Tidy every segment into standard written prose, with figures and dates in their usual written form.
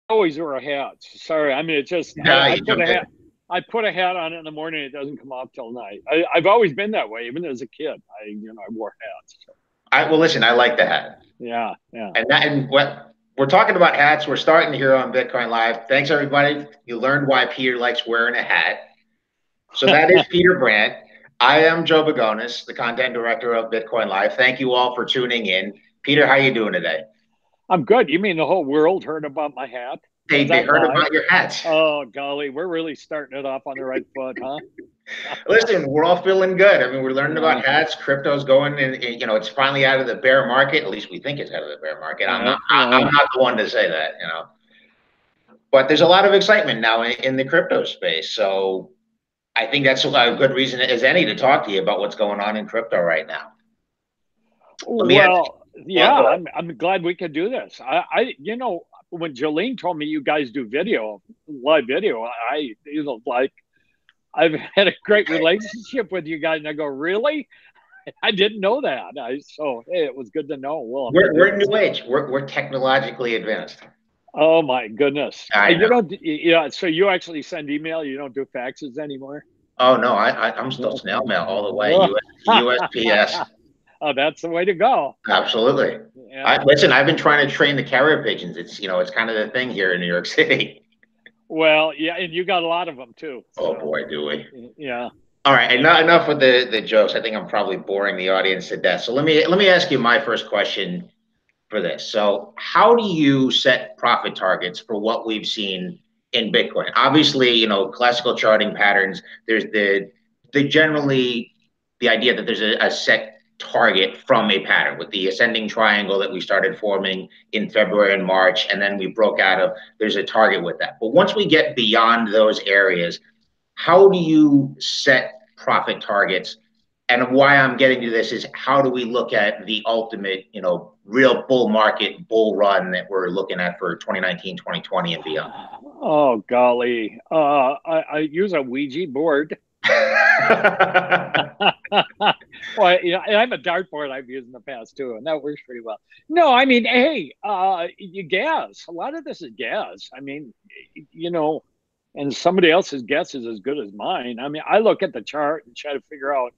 always wear hats. Sorry, I mean it's just Yeah, I you put a jumped in. hat. I put a hat on in the morning. It doesn't come off till night. I've always been that way, even as a kid. I wore hats. So, Well, listen, I like the hat. yeah, yeah. And what we're talking about hats, we're starting here on Bitcoin Live. Thanks everybody. You learned why Peter likes wearing a hat. So that is Peter Brandt. I am Joe Bagonis, the content director of Bitcoin Live. Thank you all for tuning in. Peter, how you doing today? I'm good. You mean the whole world heard about my hat? Was They that heard live? about your hats. Oh golly, we're really starting it off on the right foot, huh? Listen, we're all feeling good. I mean, we're learning Yeah, about hats. Crypto's going, and it's finally out of the bear market. At least we think it's out of the bear market. I'm yeah, not. I'm yeah. not the one to say that. But there's a lot of excitement now in the crypto space. So I think that's a good reason as any to talk to you about what's going on in crypto right now. Let me ask you. Well, Well, yeah, go ahead. I'm glad we could do this. When Jolene told me you guys do video, live video, like I've had a great relationship with you guys, and I go, really? I didn't know that. So hey, it was good to know. We'll have to do We're this. new age. We're technologically advanced. Oh my goodness. I You know. don't, yeah. So you actually send email. You don't do faxes anymore. Oh no, I'm still snail mail all the way. USPS. Oh, that's the way to go. Absolutely. Yeah. Listen. I've been trying to train the carrier pigeons. It's kind of the thing here in New York City. Well, yeah, and you got a lot of them too. Oh So boy, do we. yeah. All right, and Yeah. not enough with the jokes. I think I'm probably boring the audience to death. So let me ask you my first question for this. So, how do you set profit targets for what we've seen in Bitcoin? Obviously, classical charting patterns. There's the generally the idea that there's a set target from a pattern with the ascending triangle that we started forming in February and March, and then we broke out of. There's a target with that. But once we get beyond those areas, how do you set profit targets? And why I'm getting to this is how do we look at the ultimate, real bull market, bull run that we're looking at for 2019, 2020, and beyond? Oh golly. I use a Ouija board. Well, and I have a dartboard I've used in the past too, and that works pretty well. No, I mean, hey, you gas. A lot of this is gas. I mean, you know, and somebody else's guess is as good as mine. I mean, I look at the chart and try to figure out.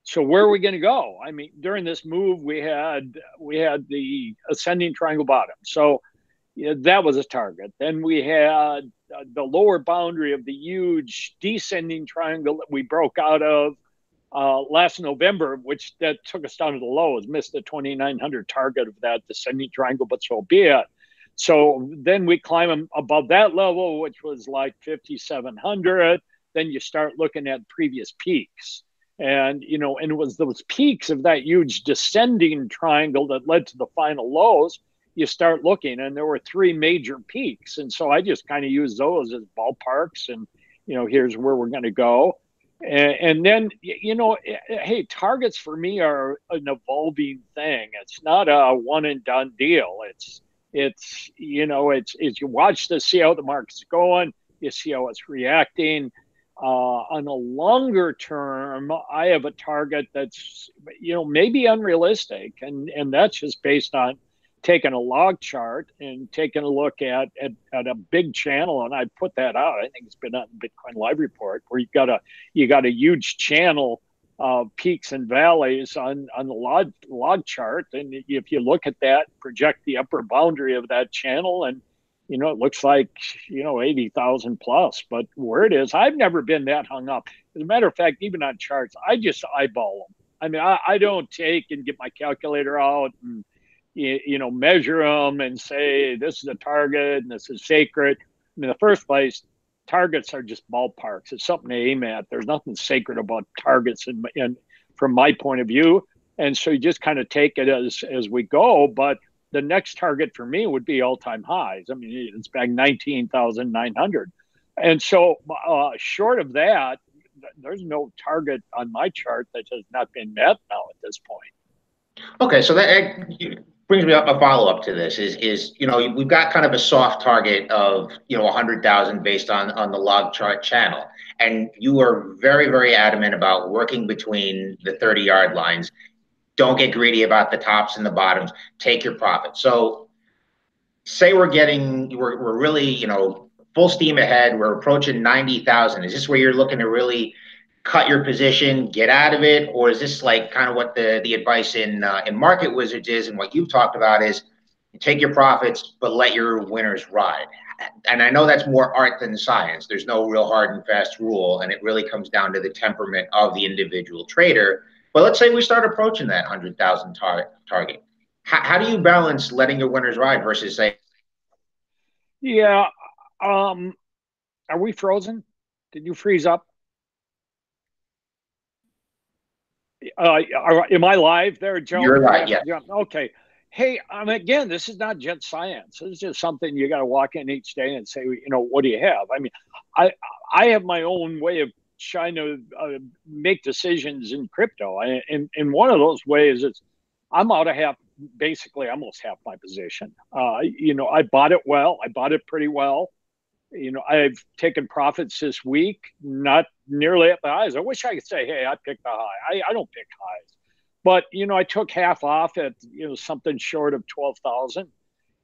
So where are we going to go? I mean, during this move, we had the ascending triangle bottom. So yeah, that was a target. Then we had the lower boundary of the huge descending triangle that we broke out of last November, which that took us down to the lows, missed the 2,900 target of that descending triangle, but so be it. So then we climb above that level, which was like 5,700. Then you start looking at previous peaks. And it was those peaks of that huge descending triangle that led to the final lows. You start looking, and there were three major peaks. And so I just kind of use those as ballparks, and here's where we're going to go. And then hey, targets for me are an evolving thing. It's not a one and done deal. It's you watch to see how the market's going, you see how it's reacting. On a longer term, I have a target that's maybe unrealistic, and that's just based on taking a log chart and taking a look at a big channel, and I put that out. I think it's been on the Bitcoin Live report where you got a huge channel of peaks and valleys on the log chart, and if you look at that, project the upper boundary of that channel, and it looks like 80,000 plus. But where it is, I've never been that hung up. As a matter of fact, even on charts, I just eyeball them. I mean, I don't take and get my calculator out and measure them and say this is a target and this is sacred. I mean, in the first place, targets are just ballparks. It's something to aim at. There's nothing sacred about targets, from my point of view. And so you just kind of take it as we go. But the next target for me would be all time highs. I mean, it's back 19,900. And so, short of that, there's no target on my chart that has not been met now at this point. Okay, so that brings me up a follow up to this is we've got kind of a soft target of 100,000 based on the log chart channel, and you are very very adamant about working between the 30-yard lines. Don't get greedy about the tops and the bottoms. Take your profit. So say we're really, full steam ahead. We're approaching 90,000. Is this where you're looking to really cut your position, get out of it, or is this like kind of what the advice in Market Wizards is, and what you've talked about is take your profits, but let your winners ride? And I know that's more art than science. There's no real hard and fast rule, and it really comes down to the temperament of the individual trader. But let's say we start approaching that 100,000 target. How do you balance letting your winners ride versus say, Yeah. Um, are we frozen? Did you freeze up? Am I live there, Joe? you're Do you right, have yeah. to jump? Okay. Hey, again, this is not just science. This is just something you got to walk in each day and say, what do you have? I mean, I I have my own way of trying to make decisions in crypto, and one of those ways is I'm out of basically almost half my position. I bought it well. I bought it pretty well. I've taken profits this week, not nearly at the highs. I wish I could say, hey, I picked the high. I don't pick highs. But, I took half off at, something short of 12,000.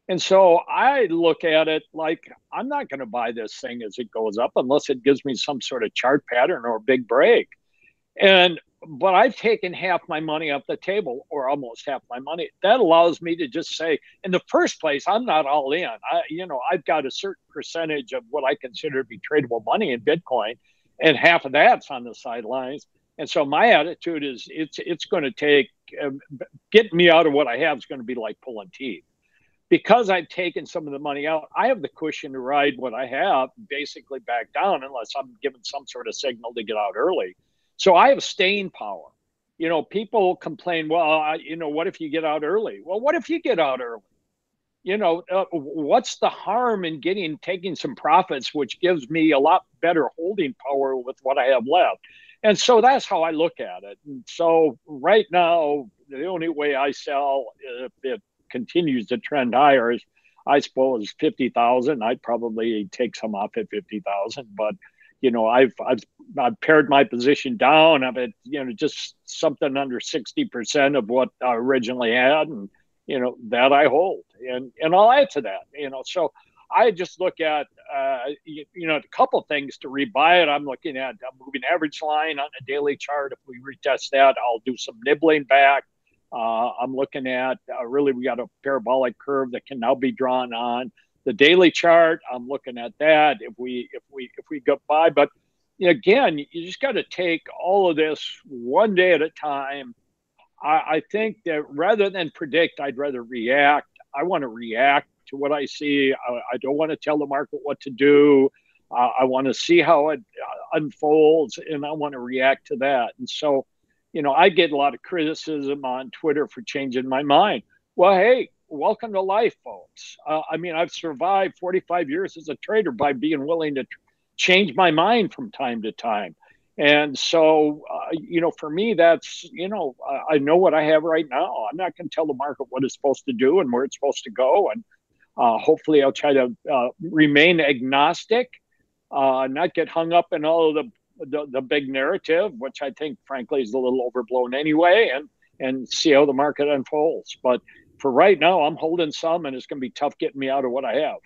And so I look at it like I'm not going to buy this thing as it goes up unless it gives me some sort of chart pattern or a big break. And but I've taken half my money off the table, or almost half my money. That allows me to just say, in the first place, I'm not all in. I've got a certain percentage of what I consider to be tradable money in Bitcoin, and half of that's on the sidelines. And so my attitude is, it's going to take getting me out of what I have is going to be like pulling teeth. Because I've taken some of the money out, I have the cushion to ride what I have, basically back down, unless I'm given some sort of signal to get out early. So I have staying power. People complain, well, what if you get out early? Well, what if you get out early? What's the harm in taking some profits, which gives me a lot better holding power with what I have left? And so that's how I look at it. And so right now, the only way I sell, if it continues to trend higher, is, I suppose, 50,000. I'd probably take some off at 50,000, but I've pared my position down. I've had, just something under 60% of what I originally had, and that I hold, and I'll add to that. So I just look at a couple things to rebuy it. I'm looking at a moving average line on a daily chart. If we retest that, I'll do some nibbling back. I'm looking at really, we got a parabolic curve that can now be drawn on the daily chart. I'm looking at that. If we go by, but again, you just got to take all of this one day at a time. I think that rather than predict, I'd rather react. I want to react to what I see. I don't want to tell the market what to do. I want to see how it unfolds, and I want to react to that. And so, I get a lot of criticism on Twitter for changing my mind. Well, hey, welcome to life, folks. I've survived 45 years as a trader by being willing to change my mind from time to time. And so, for me, that's, I know what I have right now. I'm not going to tell the market what it's supposed to do and where it's supposed to go. And hopefully I'll try to remain agnostic, not get hung up in all of the big narrative, which I think, frankly, is a little overblown anyway, and see how the market unfolds. But for right now, I'm holding some, and it's going to be tough getting me out of what I have.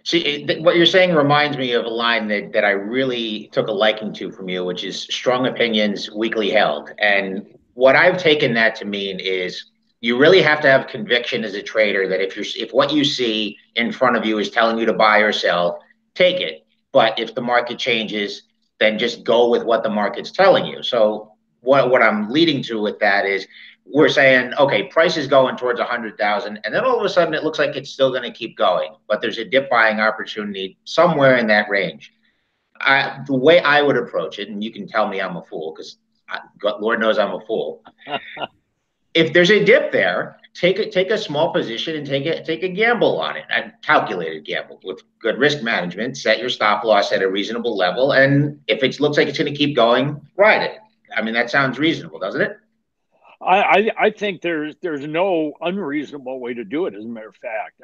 See, what you're saying reminds me of a line that I really took a liking to from you, which is strong opinions weakly held. And what I've taken that to mean is you really have to have conviction as a trader that if what you see in front of you is telling you to buy or sell, take it. But if the market changes, then just go with what the market's telling you. So what I'm leading to with that is we're saying, okay, price is going towards 100,000, and then all of a sudden it looks like it's still going to keep going, but there's a dip buying opportunity somewhere in that range. The way I would approach it, and you can tell me I'm a fool because Lord knows I'm a fool. If there's a dip there, take a small position and take a gamble on it, a calculated gamble with good risk management. Set your stop loss at a reasonable level, and if it looks like it's going to keep going, ride it. I mean, that sounds reasonable, doesn't it? I think there's no unreasonable way to do it. As a matter of fact,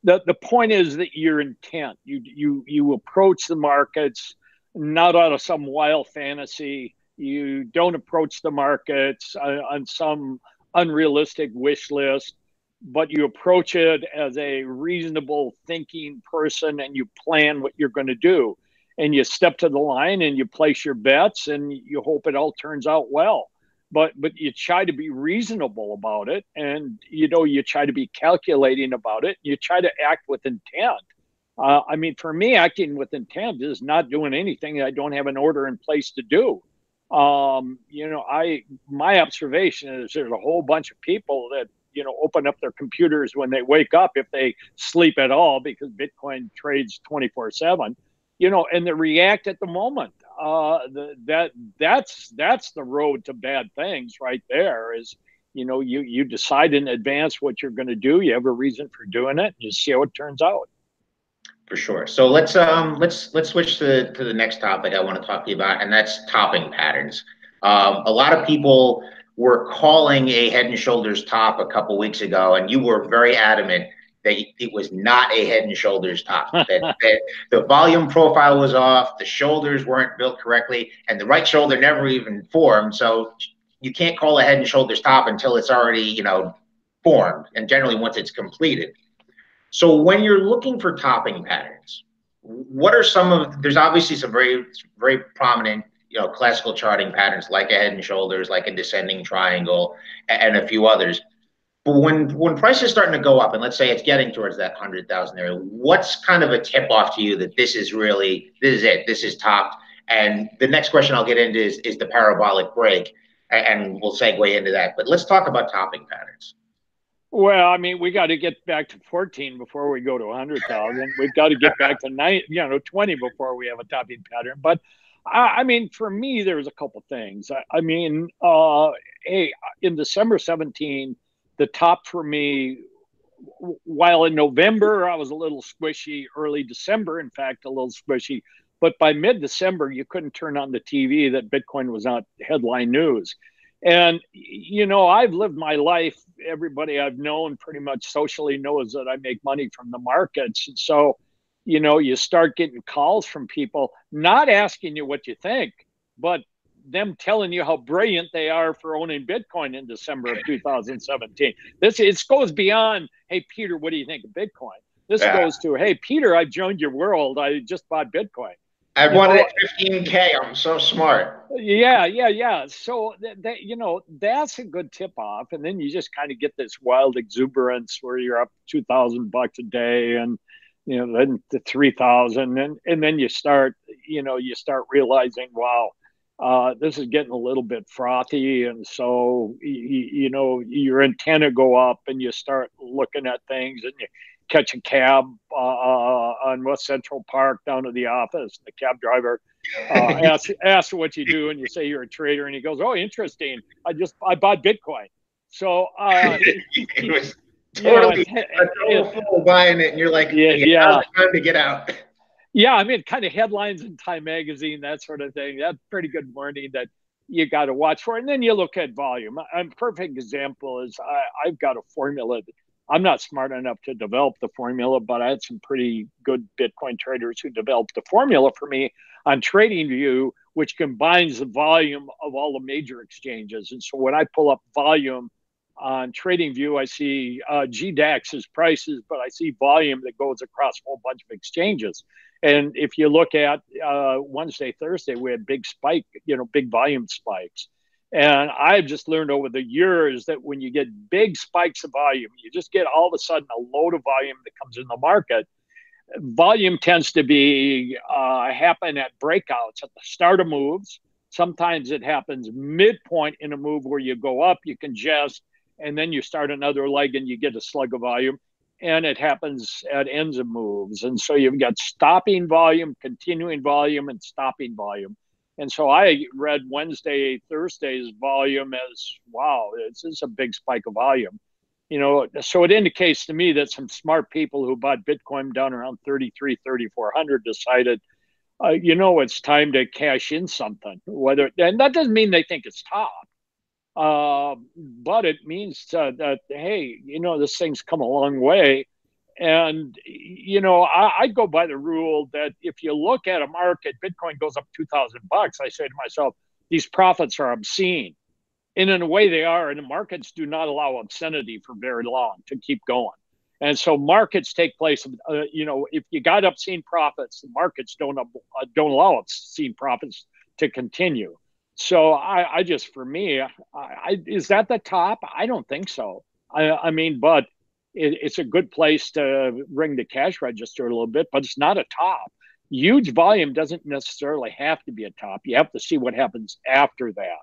the point is that your intent, you approach the markets not out of some wild fantasy. You don't approach the markets on some unrealistic wish list. but you approach it as a reasonable thinking person and you plan what you're going to do. And you step to the line and you place your bets and you hope it all turns out well. But you try to be reasonable about it, and you try to be calculating about it. You try to act with intent. I mean, for me, acting with intent is not doing anything I don't have an order in place to do. My observation is there's a whole bunch of people that open up their computers when they wake up, if they sleep at all, because Bitcoin trades 24/7. And they react at the moment. That's the road to bad things right there. Is you decide in advance what you're going to do. You have a reason for doing it. And you see how it turns out. For sure. So let's switch to the next topic I want to talk to you about, and that's topping patterns. A lot of people were calling a Head and Shoulders top a couple weeks ago, and you were very adamant that it was not a Head and Shoulders top. that the volume profile was off, the shoulders weren't built correctly, and the right shoulder never even formed. So you can't call a Head and Shoulders top until it's already formed, and generally once it's completed. So when you're looking for topping patterns, what are there's obviously some very, very prominent, classical charting patterns like a Head and Shoulders, like a descending triangle, and a few others. But when prices starting to go up, and let's say it's getting towards that 100,000 area, what's kind of a tip off to you that this is it, this is topped? And the next question I'll get into is the parabolic break, and we'll segue into that. But let's talk about topping patterns. Well, I mean, we got to get back to 14 before we go to 100,000. We've got to get back to 20 before we have a topping pattern. But I mean, for me, there's a couple things. Hey, in December 17, the top for me, while in November I was a little squishy, early December, in fact, a little squishy. But by mid-December, you couldn't turn on the TV that Bitcoin was not headline news. And, I've lived my life. Everybody I've known pretty much socially knows that I make money from the markets. And so, you start getting calls from people not asking you what you think, but them telling you how brilliant they are for owning Bitcoin in December of 2017. It goes beyond, hey, Peter, what do you think of Bitcoin? This goes to, hey, Peter, I've joined your world. I just bought Bitcoin. I wanted 15K. I'm so smart. Yeah. So that's a good tip off, and then you just kind of get this wild exuberance where you're up $2,000 a day, and then to 3,000, and then you start realizing, wow, this is getting a little bit frothy, and so your antenna go up, and you start looking at things, and you catch a cab on West Central Park down to the office. The cab driver asks what you do, and you say you're a trader, and he goes, "Oh, interesting. I bought Bitcoin." So it was totally a total fool buying it, and you're like, "Yeah, time to get out." Yeah, I mean, kind of headlines in Time Magazine, that sort of thing. That's pretty good warning that you got to watch for. And then you look at volume. A perfect example is I've got a formula. I'm not smart enough to develop the formula, but I had some pretty good Bitcoin traders who developed the formula for me on TradingView, which combines the volume of all the major exchanges. And so when I pull up volume on TradingView, I see GDAX's prices, but I see volume that goes across a whole bunch of exchanges. And if you look at Wednesday, Thursday, we had big spike, big volume spikes. And I've just learned over the years that when you get big spikes of volume, you just get all of a sudden a load of volume that comes in the market. Volume tends to be happen at breakouts at the start of moves. Sometimes it happens midpoint in a move where you go up, you congest, and then you start another leg and you get a slug of volume. And it happens at ends of moves. And so you've got stopping volume, continuing volume, and stopping volume. And so I read Wednesday, Thursday's volume as, wow, this is a big spike of volume. So it indicates to me that some smart people who bought Bitcoin down around 33, 3,400 decided, it's time to cash in something. And that doesn't mean they think it's top. But it means that, hey, this thing's come a long way. And, I go by the rule that if you look at a market, Bitcoin goes up $2,000. I say to myself, these profits are obscene. And in a way, they are. And the markets do not allow obscenity for very long to keep going. And so markets take place. If you got obscene profits, the markets don't allow obscene profits to continue. So I just, for me, is that the top? I don't think so. I mean, but it's a good place to ring the cash register a little bit, but it's not a top. Huge volume doesn't necessarily have to be a top. You have to see what happens after that.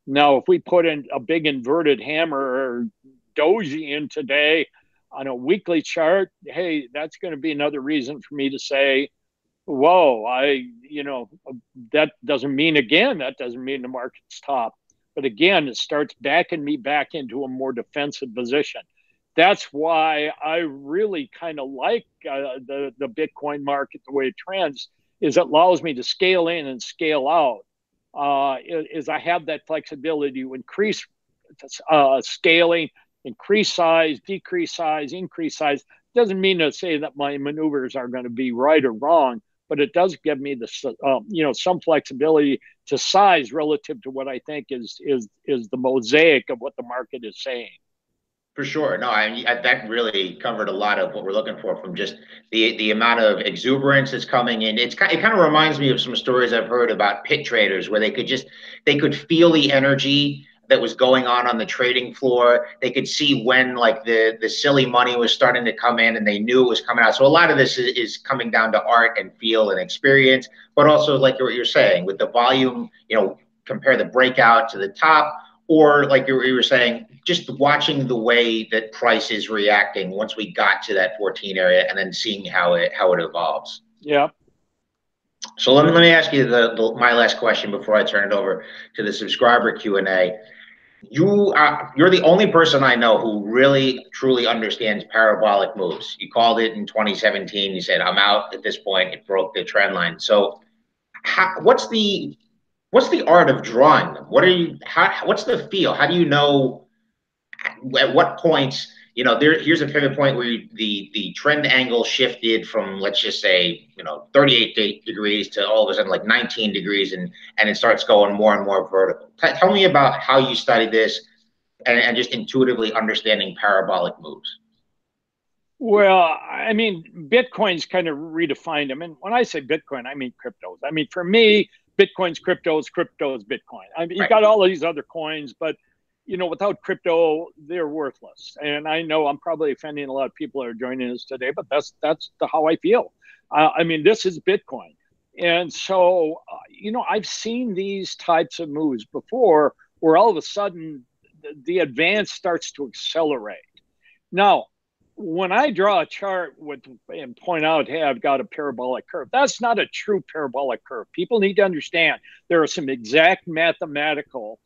Now, if we put in a big inverted hammer or doji in today on a weekly chart, hey, that's going to be another reason for me to say, whoa, that doesn't mean the market's top. But again, it starts backing me back into a more defensive position. That's why I really kind of like the Bitcoin market, the way it trends, is it allows me to scale in and scale out. Is I have that flexibility to increase scaling, increase size, decrease size, increase size. Doesn't mean to say that my maneuvers are going to be right or wrong, but it does give me some flexibility to size relative to what I think is the mosaic of what the market is saying. For sure. No, that really covered a lot of what we're looking for from just the amount of exuberance that's coming in. It kind of reminds me of some stories I've heard about pit traders where they could feel the energy that was going on the trading floor. They could see when like the silly money was starting to come in and they knew it was coming out. So a lot of this is coming down to art and feel and experience, but also like what you're saying with the volume, compare the breakout to the top, or like you were saying, just watching the way that price is reacting once we got to that 14 area and then seeing how it evolves. Yeah. So let me ask you my last question before I turn it over to the subscriber Q&A. You're the only person I know who really truly understands parabolic moves. You called it in 2017. You said, I'm out at this point. It broke the trend line. So what's the art of drawing them? What's the feel? How do you know at what points, here's a pivot point where the trend angle shifted from, let's just say, 38 degrees to all of a sudden like 19 degrees and it starts going more and more vertical. Tell me about how you study this and just intuitively understanding parabolic moves. Well, I mean, Bitcoin's kind of redefined them. And when I say Bitcoin, I mean cryptos. I mean, for me, Bitcoin's cryptos, crypto's Bitcoin. I mean, you've got all of these other coins, but without crypto, they're worthless. And I know I'm probably offending a lot of people that are joining us today, but that's how I feel. I mean, this is Bitcoin. And so, I've seen these types of moves before where all of a sudden the advance starts to accelerate. Now, when I draw a chart and point out, hey, I've got a parabolic curve, that's not a true parabolic curve. People need to understand there are some exact mathematical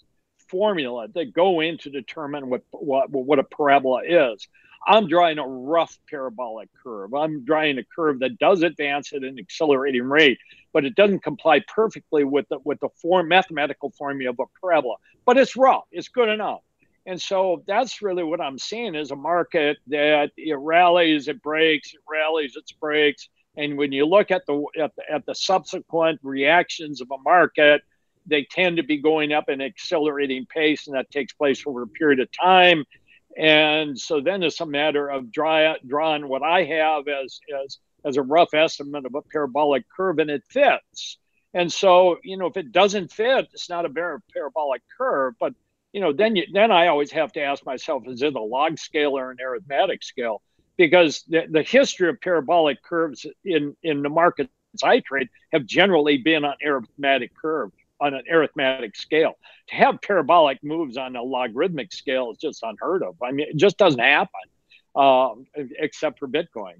formula that go in to determine what a parabola is. I'm drawing a rough parabolic curve. I'm drawing a curve that does advance at an accelerating rate, but it doesn't comply perfectly with the mathematical formula of a parabola. But it's rough. It's good enough. And so that's really what I'm seeing is a market that it rallies, it breaks, it rallies, it breaks. And when you look at the subsequent reactions of a market, they tend to be going up an accelerating pace, and that takes place over a period of time. And so then it's a matter of drawing what I have as a rough estimate of a parabolic curve, and it fits. And so, if it doesn't fit, it's not a parabolic curve. But then I always have to ask myself, is it a log scale or an arithmetic scale? Because the history of parabolic curves in the markets I trade have generally been on an arithmetic scale. To have parabolic moves on a logarithmic scale is just unheard of. I mean, it just doesn't happen, except for Bitcoin.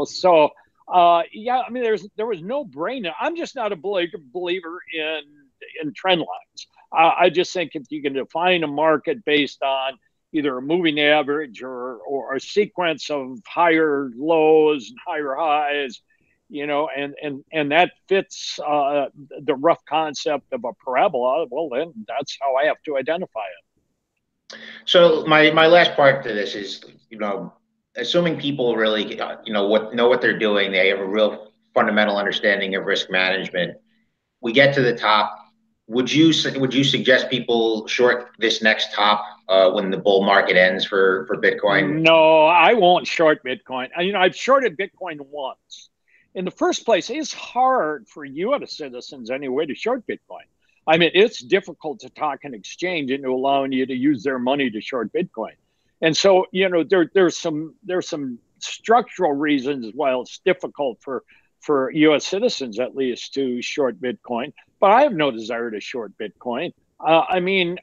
So I mean, there was no brainer. I'm just not a believer in trend lines. I just think if you can define a market based on either a moving average or a sequence of higher lows and higher highs, and that fits the rough concept of a parabola, well, then that's how I have to identify it. So my last part to this is, assuming people really, know what they're doing, they have a real fundamental understanding of risk management. We get to the top. would you suggest people short this next top when the bull market ends for Bitcoin? No, I won't short Bitcoin. I've shorted Bitcoin once. In the first place, it's hard for U.S. citizens anyway to short Bitcoin. I mean, it's difficult to talk an exchange into allowing you to use their money to short Bitcoin. And so, there's some structural reasons why it's difficult for U.S. citizens, at least, to short Bitcoin. But I have no desire to short Bitcoin. I mean,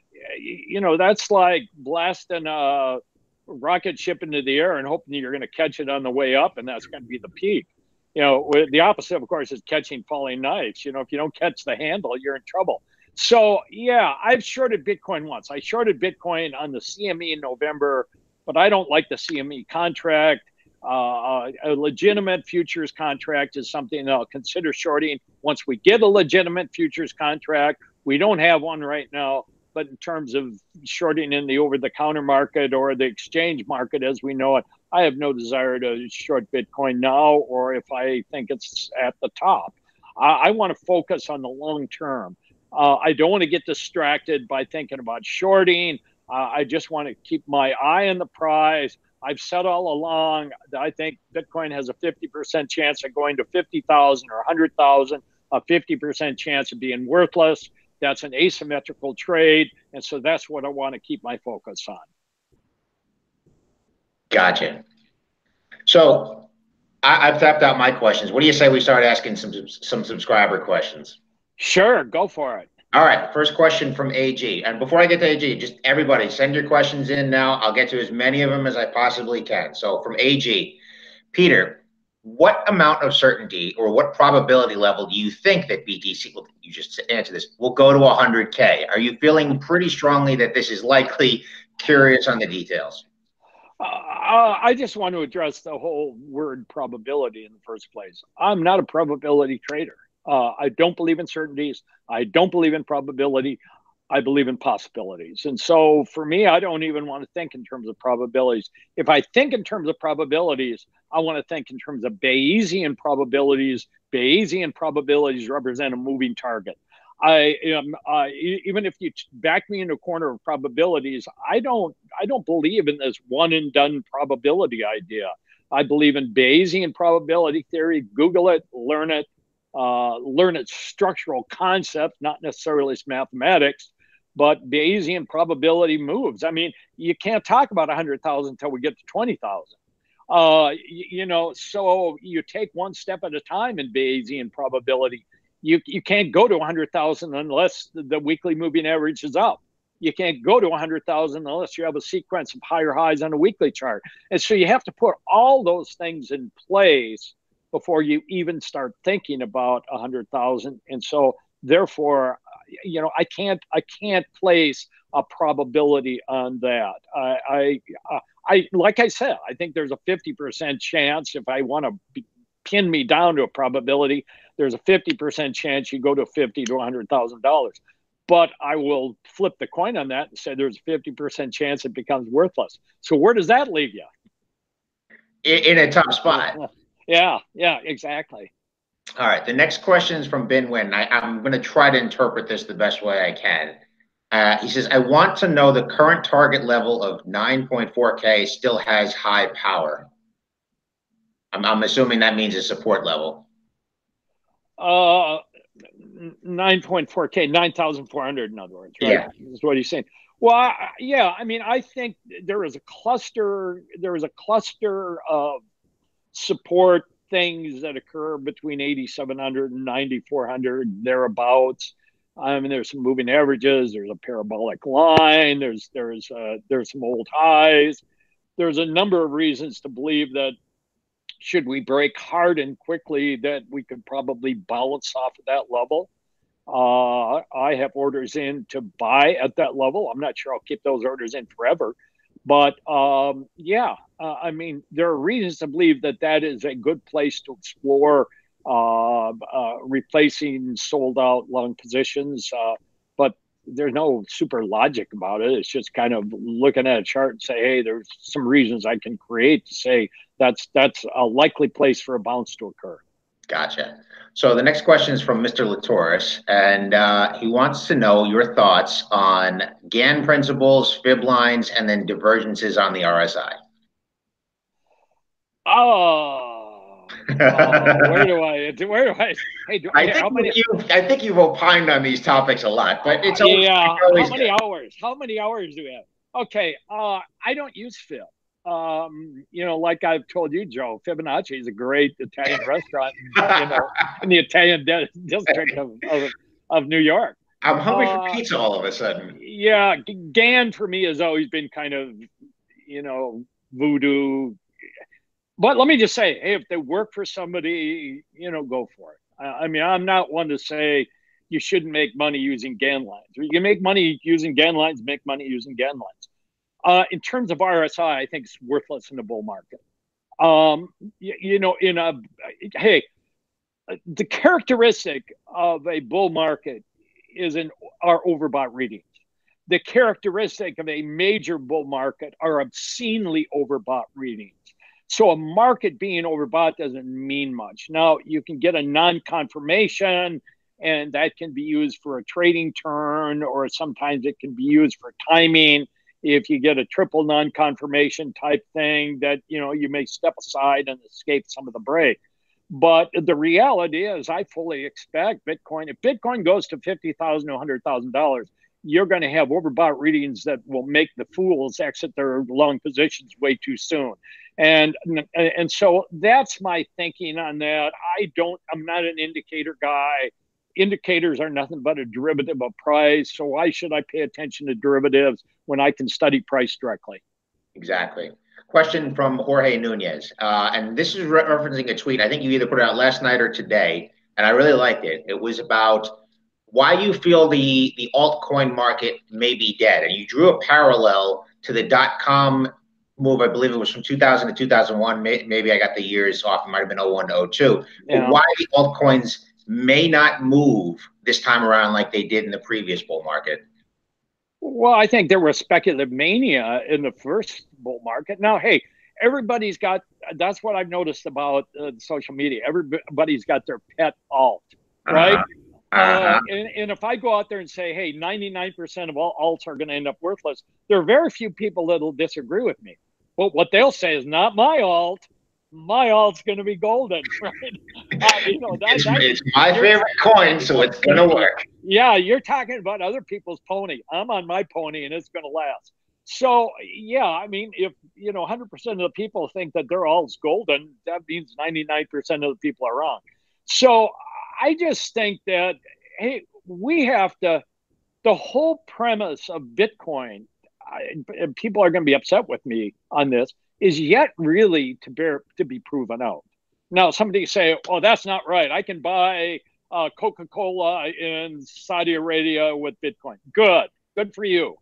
that's like blasting a rocket ship into the air and hoping you're going to catch it on the way up, and that's going to be the peak. The opposite, of course, is catching falling knives. If you don't catch the handle, you're in trouble. So, yeah, I've shorted Bitcoin once. I shorted Bitcoin on the CME in November, but I don't like the CME contract. A legitimate futures contract is something that I'll consider shorting once we get a legitimate futures contract. We don't have one right now, but in terms of shorting in the over-the-counter market or the exchange market as we know it, I have no desire to short Bitcoin now, or if I think it's at the top. I want to focus on the long term. I don't want to get distracted by thinking about shorting. I just want to keep my eye on the prize. I've said all along that I think Bitcoin has a 50% chance of going to 50,000 or 100,000, a 50% chance of being worthless. That's an asymmetrical trade. And so that's what I want to keep my focus on. Gotcha. So I've tapped out my questions. What do you say we start asking some subscriber questions? Sure, go for it. All right, first question from AG. And before I get to AG, just everybody send your questions in now. I'll get to as many of them as I possibly can. So from AG, Peter, what amount of certainty or what probability level do you think that BTC, well, you just answered this, will go to 100K? Are you feeling pretty strongly that this is likely? Curious on the details. I just want to address the whole word probability in the first place. I'm not a probability trader. I don't believe in certainties. I don't believe in probability. I believe in possibilities. And so for me, I don't even want to think in terms of probabilities. If I think in terms of probabilities, I want to think in terms of Bayesian probabilities. Bayesian probabilities represent a moving target. Even if you back me into a corner of probabilities, I don't believe in this one and done probability idea. I believe in Bayesian probability theory. Google it, learn its structural concept, not necessarily its mathematics, but Bayesian probability moves. I mean, you can't talk about 100,000 until we get to 20,000. So you take one step at a time in Bayesian probability. You can't go to 100,000 unless the weekly moving average is up. You can't go to 100,000 unless you have a sequence of higher highs on a weekly chart. And so you have to put all those things in place before you even start thinking about 100,000. And so therefore, I can't place a probability on that. I like I said, I think there's a 50% chance if I want to pin me down to a probability, there's a 50% chance you go to $50,000 to $100,000. But I will flip the coin on that and say there's a 50% chance it becomes worthless. So where does that leave you? In a tough spot. Yeah, exactly. All right. The next question is from Ben Wynn. I'm going to try to interpret this the best way I can. He says, I want to know the current target level of 9.4K still has high power. I'm assuming that means a support level. 9.4K, 9,400 in other words, right? Yeah. Is what he's saying. Well, I think there is a cluster of support things that occur between 8,700 and 9,400 thereabouts. I mean, there's some moving averages. There's a parabolic line. There's some old highs. There's a number of reasons to believe that should we break hard and quickly, that we could probably bounce off of that level. I have orders in to buy at that level. I'm not sure I'll keep those orders in forever. But I mean, there are reasons to believe that is a good place to explore replacing sold out long positions. But there's no super logic about it. It's just kind of looking at a chart and say, hey, there's some reasons I can create to say that's a likely place for a bounce to occur. Gotcha. So the next question is from Mr. Latoris, and he wants to know your thoughts on Gann principles, fib lines, and then divergences on the RSI. Where do I, hey, I think you've opined on these topics a lot, but yeah, always good. how many hours do we have? Okay. I don't use fib. Like I've told you, Joe, Fibonacci is a great Italian restaurant, in the Italian district of New York. I'm hungry for pizza all of a sudden. Yeah, Gann for me has always been kind of, voodoo. But let me just say, hey, if they work for somebody, go for it. I mean, I'm not one to say you shouldn't make money using Gann lines. You can make money using Gann lines, make money using Gann lines. In terms of RSI, I think it's worthless in a bull market. The characteristic of a bull market are overbought readings. The characteristic of a major bull market are obscenely overbought readings. So a market being overbought doesn't mean much. Now, you can get a non-confirmation, and that can be used for a trading turn, or sometimes it can be used for timing. If you get a triple non-confirmation type thing, that you may step aside and escape some of the break. But the reality is, I fully expect Bitcoin, if Bitcoin goes to $50,000 to $100,000, you're going to have overbought readings that will make the fools exit their long positions way too soon. And so that's my thinking on that. I'm not an indicator guy. Indicators are nothing but a derivative of price. So why should I pay attention to derivatives when I can study price directly? Exactly. Question from Jorge Nunez. And this is referencing a tweet. I think you either put it out last night or today, and I really liked it. It was about why you feel the altcoin market may be dead. And you drew a parallel to the .com move. I believe it was from 2000 to 2001. Maybe I got the years off. It might have been 01 to 02. Yeah. Why the altcoins may not move this time around like they did in the previous bull market. Well, I think there was speculative mania in the first bull market. Now, hey, that's what I've noticed about social media. Everybody's got their pet alt, right? And if I go out there and say, hey, 99% of all alts are going to end up worthless, there are very few people that will disagree with me. But what they'll say is, not my alt. My alt's going to be golden, right? It's my favorite coin, so it's going to work. Yeah, you're talking about other people's pony. I'm on my pony, and it's going to last. So, yeah, I mean, if 100% of the people think that their alt's golden, that means 99% of the people are wrong. So I just think that, hey, the whole premise of Bitcoin, and people are going to be upset with me on this, is yet really to be proven out. Now, somebody say, oh, that's not right. I can buy Coca-Cola in Saudi Arabia with Bitcoin. Good for you.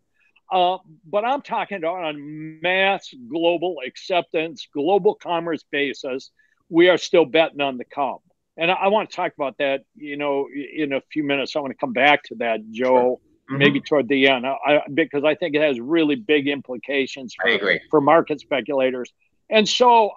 But I'm talking about on mass global acceptance, global commerce basis, we are still betting on the come. And I want to talk about that, in a few minutes. I want to come back to that, Joe, sure. Maybe toward the end, because I think it has really big implications for market speculators. And so,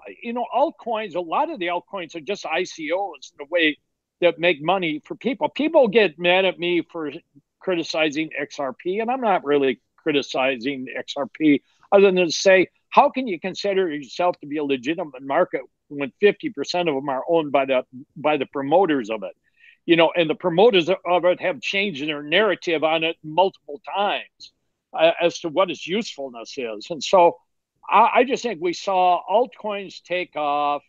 altcoins, a lot of the altcoins are just ICOs in a way that make money for people. People get mad at me for criticizing XRP, and I'm not really criticizing XRP other than to say, how can you consider yourself to be a legitimate market when 50% of them are owned by the promoters of it? And the promoters of it have changed their narrative on it multiple times as to what its usefulness is. And so I just think we saw altcoins take off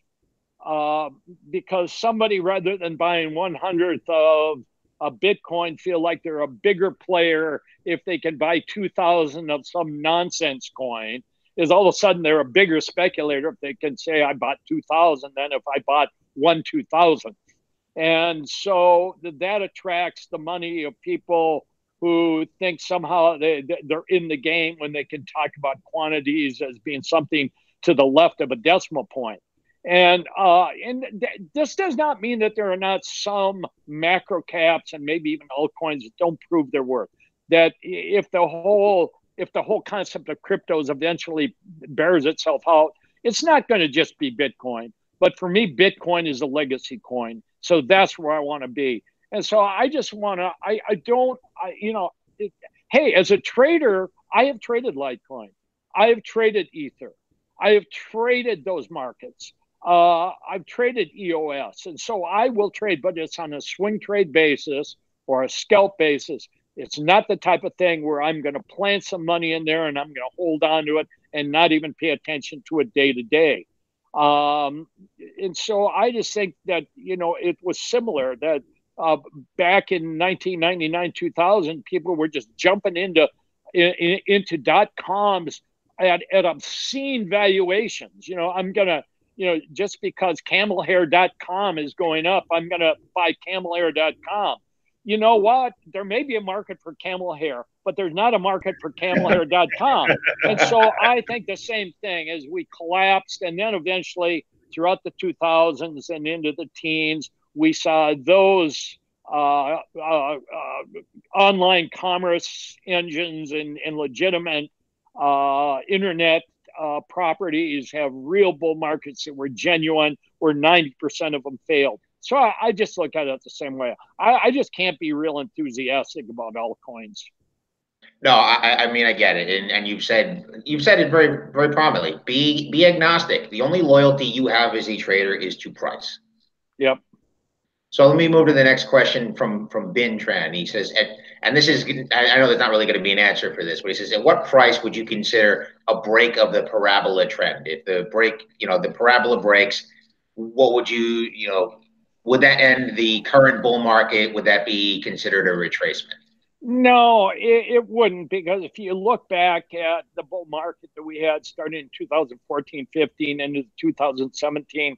because somebody, rather than buying 1/100th of a Bitcoin, feel like they're a bigger player if they can buy 2,000 of some nonsense coin. Is all of a sudden they're a bigger speculator if they can say, I bought 2,000 than if I bought 1/2000th. And so that attracts the money of people who think somehow they're in the game when they can talk about quantities as being something to the left of a decimal point. And this does not mean that there are not some macro caps and maybe even altcoins that don't prove their worth. That if the whole concept of cryptos eventually bears itself out, it's not going to just be Bitcoin. But for me, Bitcoin is a legacy coin. So that's where I want to be. And so I just want to, I don't, I, you know, it, hey, as a trader, I have traded Litecoin. I have traded Ether. I have traded those markets. I've traded EOS. And so I will trade, but it's on a swing trade basis or a scalp basis. It's not the type of thing where I'm going to plant some money in there and I'm going to hold on to it and not even pay attention to it day to day. And so I just think that, it was similar that back in 1999, 2000, people were just jumping into .coms at obscene valuations. I'm going to, just because camelhair.com is going up, I'm going to buy camelhair.com. You know what? There may be a market for camel hair, but there's not a market for camelhair.com. And so I think the same thing as we collapsed. And then eventually throughout the 2000s and into the teens, we saw those online commerce engines and legitimate internet properties have real bull markets that were genuine, where 90% of them failed. So I just look at it the same way. I just can't be real enthusiastic about altcoins. No, I mean I get it, and you've said it very very prominently. Be agnostic. The only loyalty you have as a trader is to price. Yep. So let me move to the next question from Bin Tran. He says, and this is, I know there's not really going to be an answer for this, but he says, at what price would you consider a break of the parabola trend? If the the parabola breaks, what would would that end the current bull market? Would that be considered a retracement? No, it wouldn't, because if you look back at the bull market that we had starting in 2014, 15 into 2017,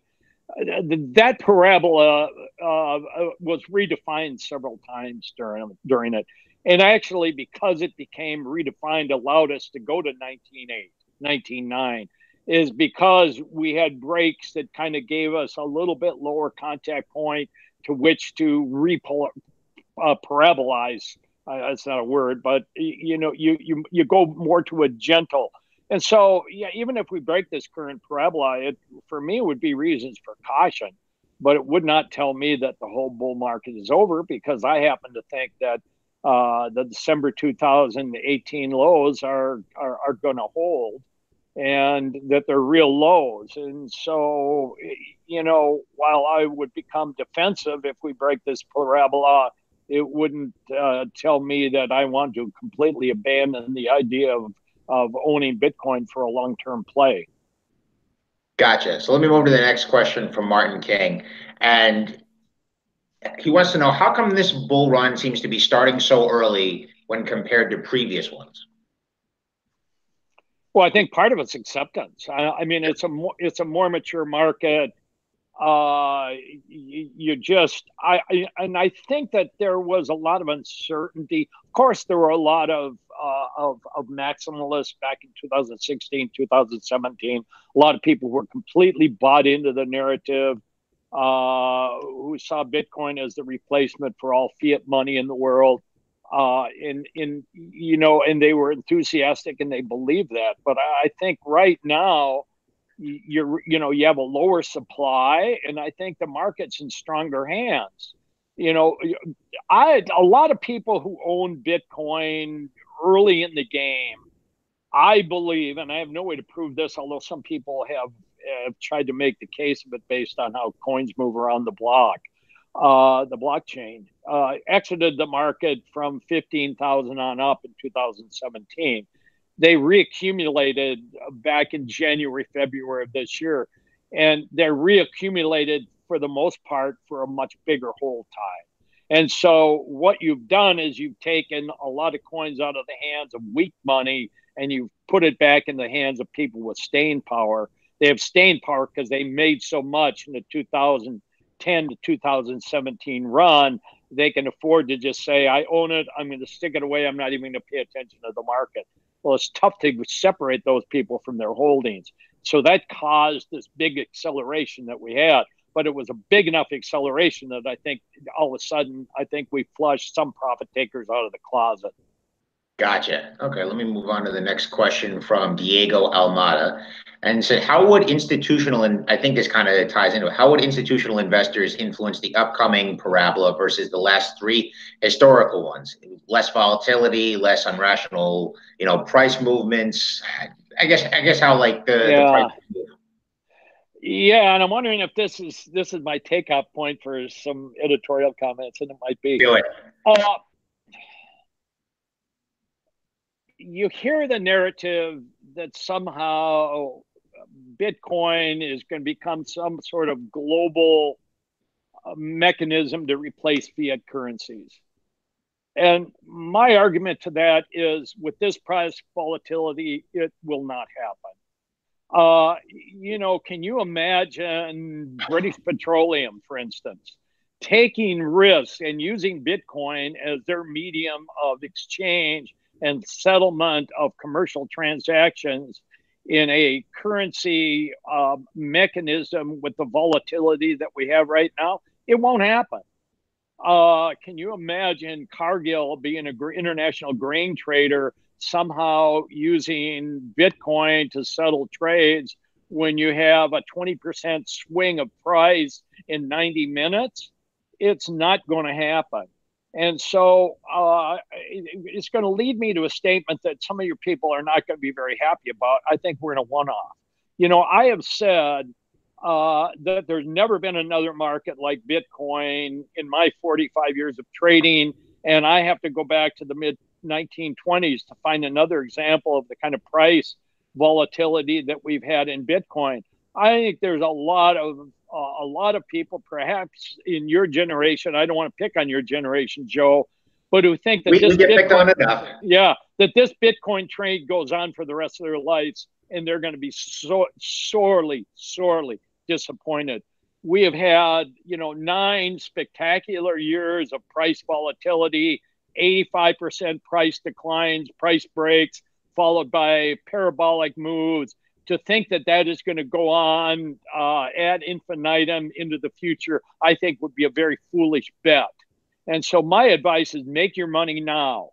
that parabola was redefined several times during it. And actually, because it became redefined, allowed us to go to 19.8, 19.9, is because we had breaks that kind of gave us a little bit lower contact point to which to parabolize. That's not a word, but you go more to a gentle. And so, yeah, even if we break this current parabola, for me would be reasons for caution, but it would not tell me that the whole bull market is over, because I happen to think that the December 2018 lows are going to hold, and that they're real lows. And so, while I would become defensive if we break this parabola, it wouldn't tell me that I want to completely abandon the idea of owning Bitcoin for a long-term play. Gotcha. So let me move to the next question from Martin King. And he wants to know, how come this bull run seems to be starting so early when compared to previous ones? Well, I think part of it's acceptance. I mean, it's a more mature market. I think that there was a lot of uncertainty. Of course, there were a lot of maximalists back in 2016, 2017. A lot of people who were completely bought into the narrative, who saw Bitcoin as the replacement for all fiat money in the world. And they were enthusiastic and they believed that. But I think right now, you have a lower supply, and I think the market's in stronger hands. A lot of people who own Bitcoin early in the game, I believe, and I have no way to prove this, although some people have tried to make the case of it based on how coins move around the blockchain, exited the market from 15,000 on up in 2017. They reaccumulated back in January, February of this year, and they're reaccumulated for the most part for a much bigger hold time. And so what you've done is you've taken a lot of coins out of the hands of weak money and you've put it back in the hands of people with staying power. They have staying power because they made so much in the 2010 to 2017 run. They can afford to just say, I own it, I'm going to stick it away, I'm not even going to pay attention to the market. Well, it's tough to separate those people from their holdings. So that caused this big acceleration that we had. But it was a big enough acceleration that I think all of a sudden, I think we flushed some profit takers out of the closet. Gotcha. Okay, let me move on to the next question from Diego Almada. And said, how would institutional, and I think this kind of ties into it, how would institutional investors influence the upcoming parabola versus the last three historical ones? Less volatility, less unrational, price movements. I guess how like the price Yeah. move. Yeah, and I'm wondering if this is my takeoff point for some editorial comments, and it might be. Do it. Uh, you hear the narrative that somehow Bitcoin is going to become some sort of global mechanism to replace fiat currencies. And my argument to that is with this price volatility, it will not happen. Can you imagine British Petroleum, for instance, taking risks and using Bitcoin as their medium of exchange and settlement of commercial transactions in a currency mechanism with the volatility that we have right now? It won't happen. Can you imagine Cargill being an international grain trader somehow using Bitcoin to settle trades when you have a 20% swing of price in 90 minutes? It's not going to happen. And so it's going to lead me to a statement that some of your people are not going to be very happy about. I think we're in a one off. I have said that there's never been another market like Bitcoin in my 45 years of trading. And I have to go back to the mid 1920s to find another example of the kind of price volatility that we've had in Bitcoin. I think there's a lot of people, perhaps in your generation. I don't want to pick on your generation, Joe, but who think that We this get picked on Bitcoin, enough. yeah, that this Bitcoin trade goes on for the rest of their lives, and they're going to be so sorely, sorely disappointed. We have had, 9 spectacular years of price volatility, 85% price declines, price breaks, followed by parabolic moves. To think that that is going to go on ad infinitum into the future, I think would be a very foolish bet. And so my advice is make your money now.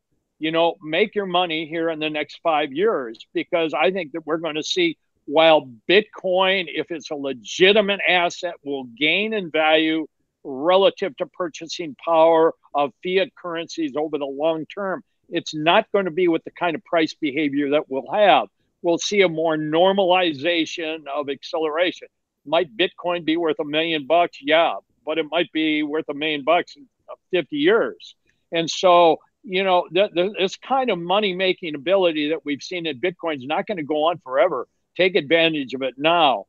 Make your money here in the next 5 years, because I think that we're going to see, while Bitcoin, if it's a legitimate asset, will gain in value relative to purchasing power of fiat currencies over the long term, it's not going to be with the kind of price behavior that we'll have. We'll see a more normalization of acceleration. Might Bitcoin be worth $1 million? Yeah, but it might be worth $1 million in 50 years. And so, this kind of money making ability that we've seen in Bitcoin is not going to go on forever. Take advantage of it now,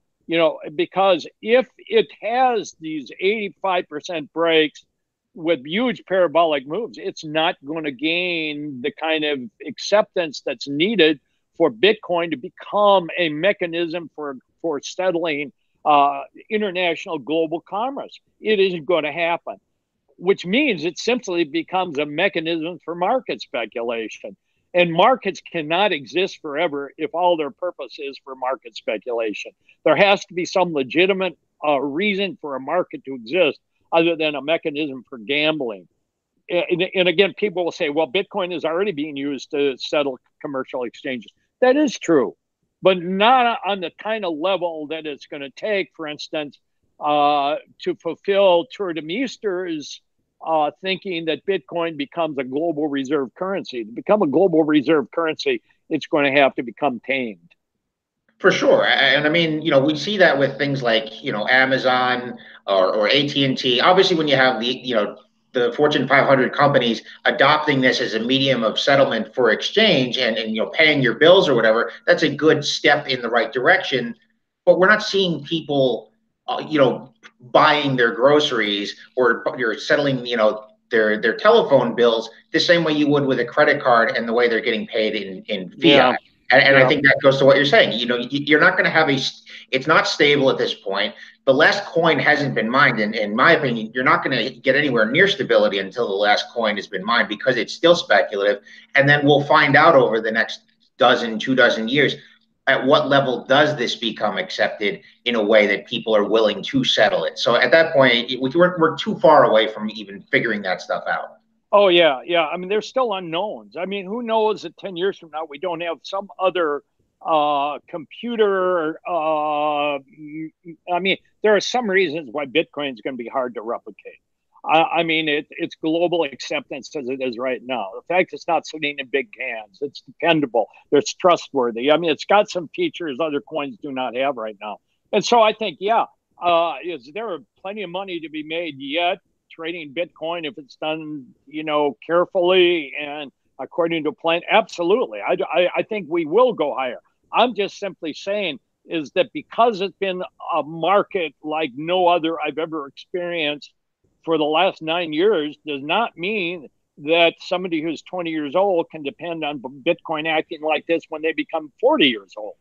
because if it has these 85% breaks with huge parabolic moves, it's not going to gain the kind of acceptance that's needed for Bitcoin to become a mechanism for settling international global commerce. It isn't going to happen, which means it simply becomes a mechanism for market speculation. And markets cannot exist forever if all their purpose is for market speculation. There has to be some legitimate reason for a market to exist other than a mechanism for gambling. And again, people will say, well, Bitcoin is already being used to settle commercial exchanges. That is true, but not on the kind of level that it's going to take, for instance, to fulfill Tour de Meester's thinking that Bitcoin becomes a global reserve currency. To become a global reserve currency, it's going to have to become tamed. For sure. And I mean, we see that with things like, Amazon or AT&T. Obviously, when you have the Fortune 500 companies adopting this as a medium of settlement for exchange and paying your bills or whatever, that's a good step in the right direction. But we're not seeing people, buying their groceries or you're settling, their telephone bills the same way you would with a credit card and the way they're getting paid in Yeah, fiat. And I yeah, think that goes to what you're saying. You're not going to have it's not stable at this point. The last coin hasn't been mined. And in my opinion, you're not going to get anywhere near stability until the last coin has been mined because it's still speculative. And then we'll find out over the next 2 dozen years at what level does this become accepted in a way that people are willing to settle it. So at that point, we're too far away from even figuring that stuff out. Oh yeah, yeah. I mean, there's still unknowns. I mean, who knows that 10 years from now we don't have some other computer. I mean, there are some reasons why Bitcoin is going to be hard to replicate. I mean, it's global acceptance as it is right now. The fact it's not sitting in big hands, it's dependable, it's trustworthy. I mean, it's got some features other coins do not have right now. And so I think, yeah, is there plenty of money to be made yet trading Bitcoin if it's done, carefully and according to plan? Absolutely. I think we will go higher. I'm just simply saying is that because it's been a market like no other I've ever experienced for the last 9 years does not mean that somebody who's 20 years old can depend on Bitcoin acting like this when they become 40 years old.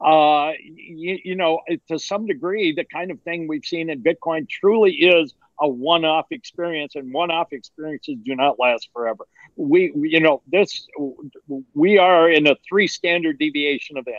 To some degree, the kind of thing we've seen in Bitcoin truly is a one-off experience, and one-off experiences do not last forever. We are in a 3 standard deviation event.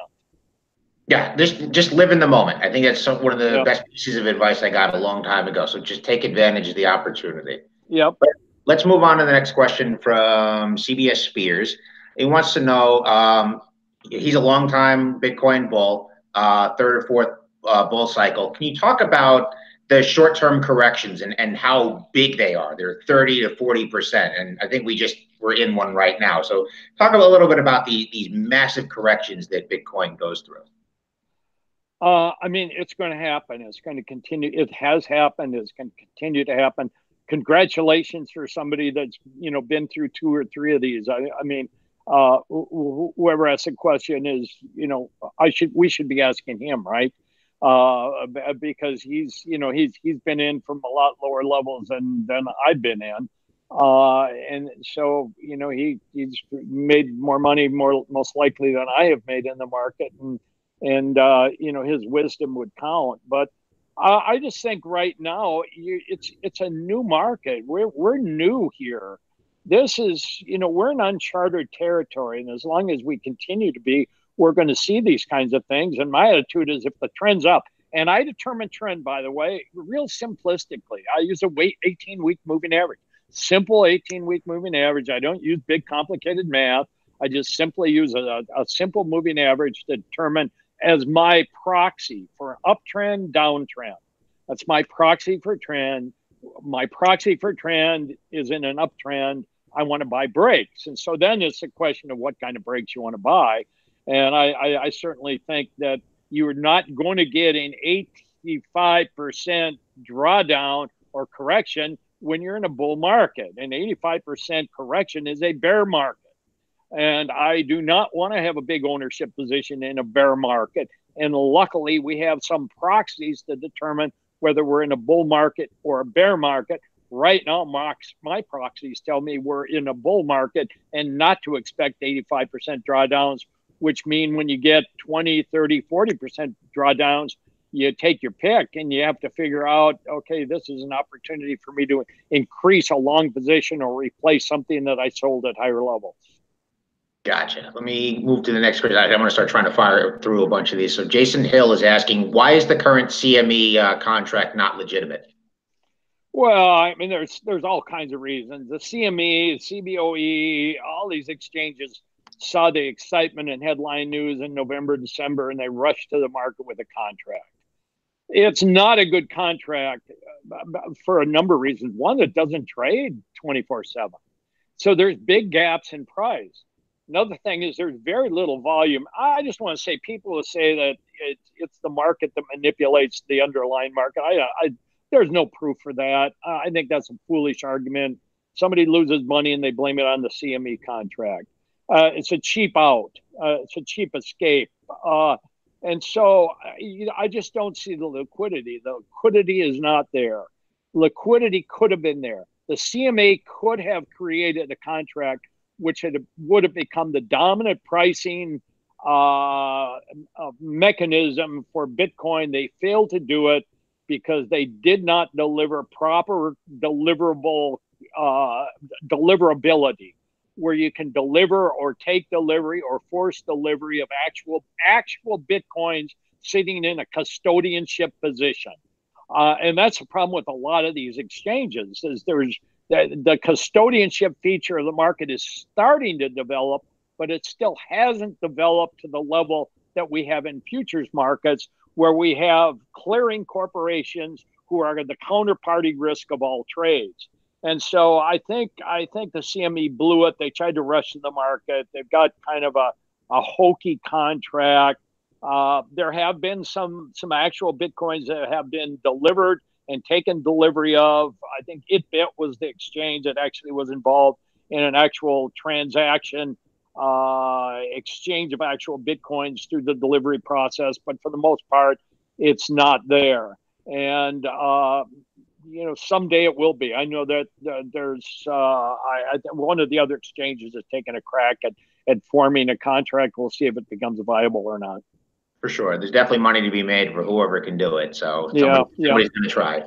Yeah, just live in the moment. I think that's one of the Yep. best pieces of advice I got a long time ago. So just take advantage of the opportunity. Yep. But let's move on to the next question from CBS Spears. He wants to know, he's a longtime Bitcoin bull, third or fourth bull cycle. Can you talk about the short-term corrections and how big they are? They're 30 to 40%. And I think we're in one right now. So talk a little bit about these massive corrections that Bitcoin goes through. I mean, it's going to happen. It's going to continue. It has happened. It's going to continue to happen. Congratulations for somebody that's been through 2 or 3 of these. I mean, whoever asked the question is, we should be asking him, right? Because he's been in from a lot lower levels than I've been in. And so he's made more money most likely than I have made in the market, and his wisdom would count. But I just think right now it's a new market. We're new here. This is we're in uncharted territory, and as long as we continue to be, we're going to see these kinds of things. And my attitude is if the trend's up, and I determine trend, by the way, real simplistically. I use a 18-week moving average, simple 18-week moving average. I don't use big complicated math. I just simply use a simple moving average to determine as my proxy for uptrend, downtrend. That's my proxy for trend. My proxy for trend is in an uptrend. I want to buy breaks. And so then it's a question of what kind of breaks you want to buy. And I certainly think that you're not going to get an 85% drawdown or correction when you're in a bull market. An 85% correction is a bear market. And I do not want to have a big ownership position in a bear market. And luckily, we have some proxies to determine whether we're in a bull market or a bear market. Right now, my proxies tell me we're in a bull market and not to expect 85% drawdowns, which mean when you get 20, 30, 40% drawdowns, you take your pick and you have to figure out, okay, this is an opportunity for me to increase a long position or replace something that I sold at higher levels. Gotcha. Let me move to the next question. I'm going to start trying to fire through a bunch of these. So Jason Hill is asking, why is the current CME contract not legitimate? Well, I mean, there's all kinds of reasons. The CME, CBOE, all these exchanges saw the excitement and headline news in November, December, and they rushed to the market with a contract. It's not a good contract for a number of reasons. One, it doesn't trade 24/7. So there's big gaps in price. Another thing is there's very little volume. I just want to say people will say that it's the market that manipulates the underlying market. There's no proof for that. I think that's a foolish argument. Somebody loses money and they blame it on the CME contract. It's a cheap out. It's a cheap escape. And so I just don't see the liquidity. The liquidity is not there. Liquidity could have been there. The CME could have created a contract which would have become the dominant pricing mechanism for Bitcoin. They failed to do it because they did not deliver proper deliverability, where you can deliver or take delivery or force delivery of actual Bitcoins sitting in a custodianship position. And that's the problem with a lot of these exchanges is there's the custodianship feature of the market is starting to develop, but it still hasn't developed to the level that we have in futures markets, where we have clearing corporations who are the counterparty risk of all trades. And so I think the CME blew it. They tried to rush to the market. They've got kind of a hokey contract. There have been some actual Bitcoins that have been delivered and taken delivery of. I think ItBit was the exchange that actually was involved in an actual transaction, exchange of actual Bitcoins through the delivery process. But for the most part, it's not there. And, someday it will be. I know that there's one of the other exchanges has taken a crack at forming a contract. We'll see if it becomes viable or not. For sure. There's definitely money to be made for whoever can do it. So somebody's going to try.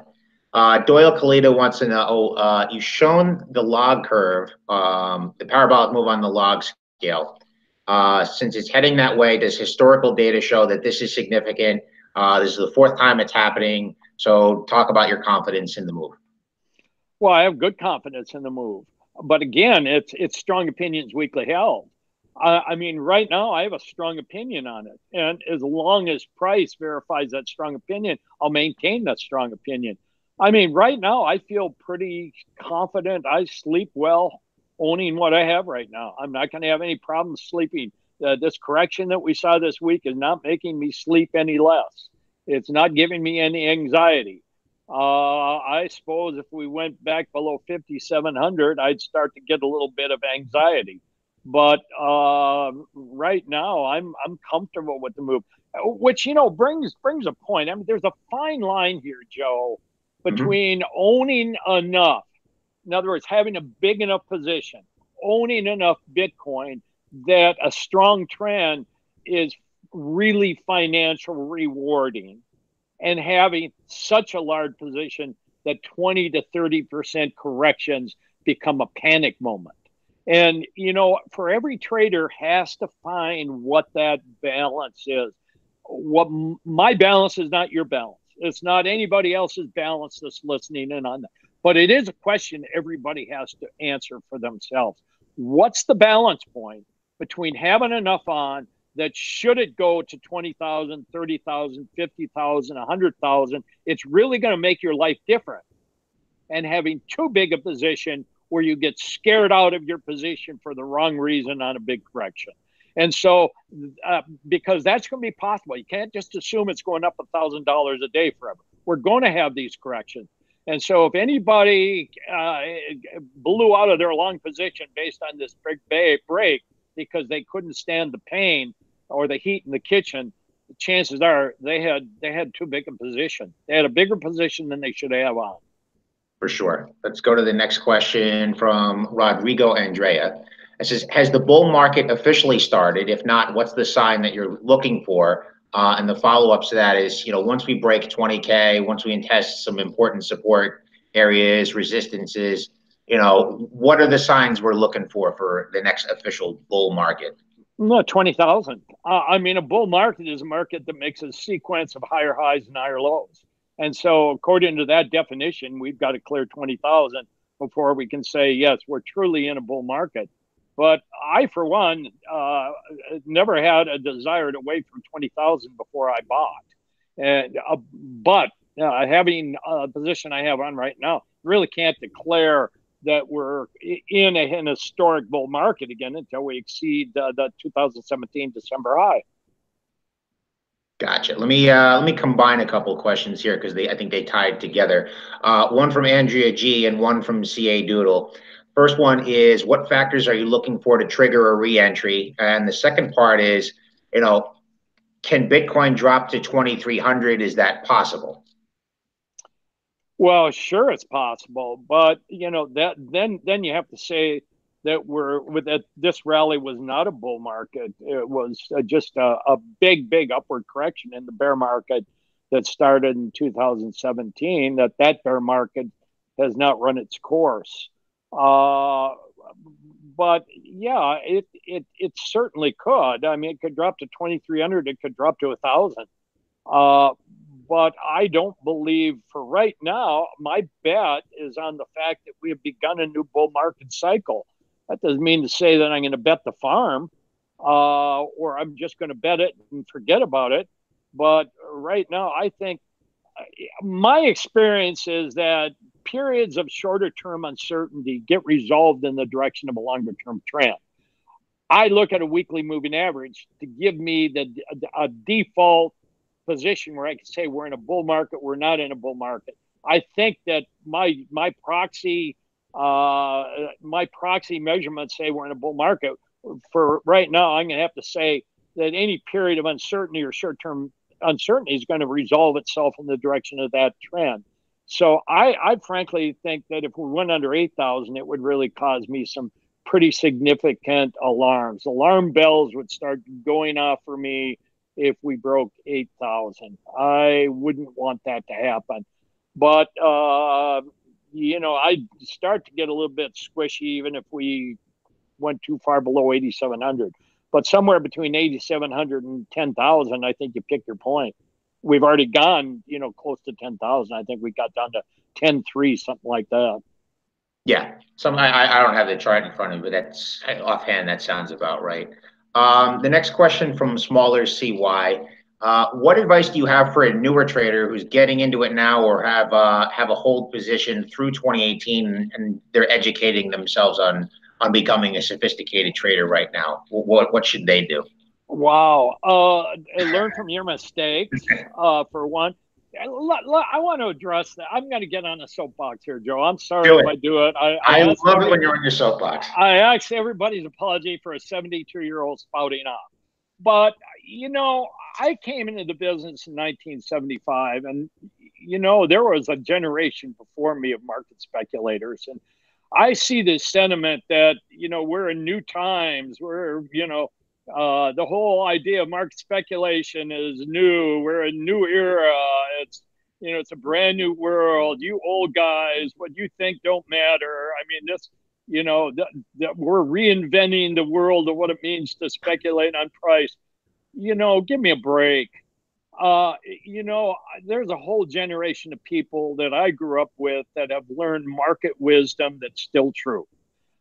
Doyle Kalita wants to know, you've shown the log curve, the parabolic move on the log scale. Since it's heading that way, does historical data show that this is significant? This is the fourth time it's happening. So talk about your confidence in the move. Well, I have good confidence in the move. But again, it's strong opinions weakly held. I mean, right now, I have a strong opinion on it. And as long as price verifies that strong opinion, I'll maintain that strong opinion. I mean, right now, I feel pretty confident. I sleep well owning what I have right now. I'm not going to have any problems sleeping. This correction that we saw this week is not making me sleep any less. It's not giving me any anxiety. I suppose if we went back below 5,700, I'd start to get a little bit of anxiety. But right now, I'm comfortable with the move, which brings a point. I mean, there's a fine line here, Joe, between owning enough, in other words, having a big enough position, owning enough Bitcoin that a strong trend is really financial rewarding, and having such a large position that 20 to 30% corrections become a panic moment. And, for every trader has to find what that balance is. What my balance is not your balance. It's not anybody else's balance that's listening in on that. But it is a question everybody has to answer for themselves. What's the balance point between having enough on that should it go to 20,000, 30,000, 50,000, 100,000, it's really going to make your life different, and having too big a position where you get scared out of your position for the wrong reason on a big correction. And so, because that's going to be possible, you can't just assume it's going up $1,000 a day forever. We're going to have these corrections. And so if anybody blew out of their long position based on this big break because they couldn't stand the pain or the heat in the kitchen, the chances are they had too big a position. They had a bigger position than they should have on. For sure. Let's go to the next question from Rodrigo Andrea. It says, has the bull market officially started? If not, what's the sign that you're looking for? And the follow-up to that is, once we break 20K, once we test some important support areas, resistances, what are the signs we're looking for the next official bull market? No, 20,000. I mean, a bull market is a market that makes a sequence of higher highs and higher lows. And so according to that definition, we've got to clear 20,000 before we can say, yes, we're truly in a bull market. But I, for one, never had a desire to wait from 20,000 before I bought. And but having a position I have on right now, really can't declare that we're in an historic bull market again until we exceed the 2017 December high. Gotcha. Let me combine a couple of questions here because I think they tied together. One from Andrea G and one from CA Doodle. First one is, what factors are you looking for to trigger a re-entry? And the second part is, can Bitcoin drop to 2,300? Is that possible? Well, sure, it's possible, but that then you have to say that this rally was not a bull market. It was just a big upward correction in the bear market that started in 2017. That bear market has not run its course. But yeah, it certainly could. I mean, it could drop to 2,300. It could drop to 1,000. but I don't believe for right now. My bet is on the fact that we have begun a new bull market cycle. That doesn't mean to say that I'm going to bet the farm or I'm just going to bet it and forget about it. But right now, I think my experience is that periods of shorter term uncertainty get resolved in the direction of a longer term trend. I look at a weekly moving average to give me a default position where I can say we're in a bull market, we're not in a bull market. I think that my proxy measurements say we're in a bull market. For right now, I'm going to have to say that any period of uncertainty or short-term uncertainty is going to resolve itself in the direction of that trend. So I frankly think that if we went under 8,000, it would really cause me some pretty significant alarms. Alarm bells would start going off for me if we broke 8,000. I wouldn't want that to happen. But, I'd start to get a little bit squishy even if we went too far below 8,700. But somewhere between 8,700 and 10,000, I think you pick your point. We've already gone, close to 10,000. I think we got down to 10.3, something like that. Yeah. I don't have the chart in front of me, but that's offhand, that sounds about right. The next question from Smaller CY. What advice do you have for a newer trader who's getting into it now or have a hold position through 2018 and they're educating themselves on becoming a sophisticated trader right now? What should they do? Wow. Learn from your mistakes, for one. I want to address that. I'm going to get on a soapbox here, Joe. I'm sorry if I do it. I love it when you're on your soapbox. I ask everybody's apology for a 72-year-old spouting off. But, I came into the business in 1975, and, there was a generation before me of market speculators. And I see this sentiment that, we're in new times. We're, the whole idea of market speculation is new. We're in a new era. It's a brand new world. You old guys, what you think don't matter. I mean, that we're reinventing the world of what it means to speculate on price. Give me a break. There's a whole generation of people that I grew up with that have learned market wisdom that's still true.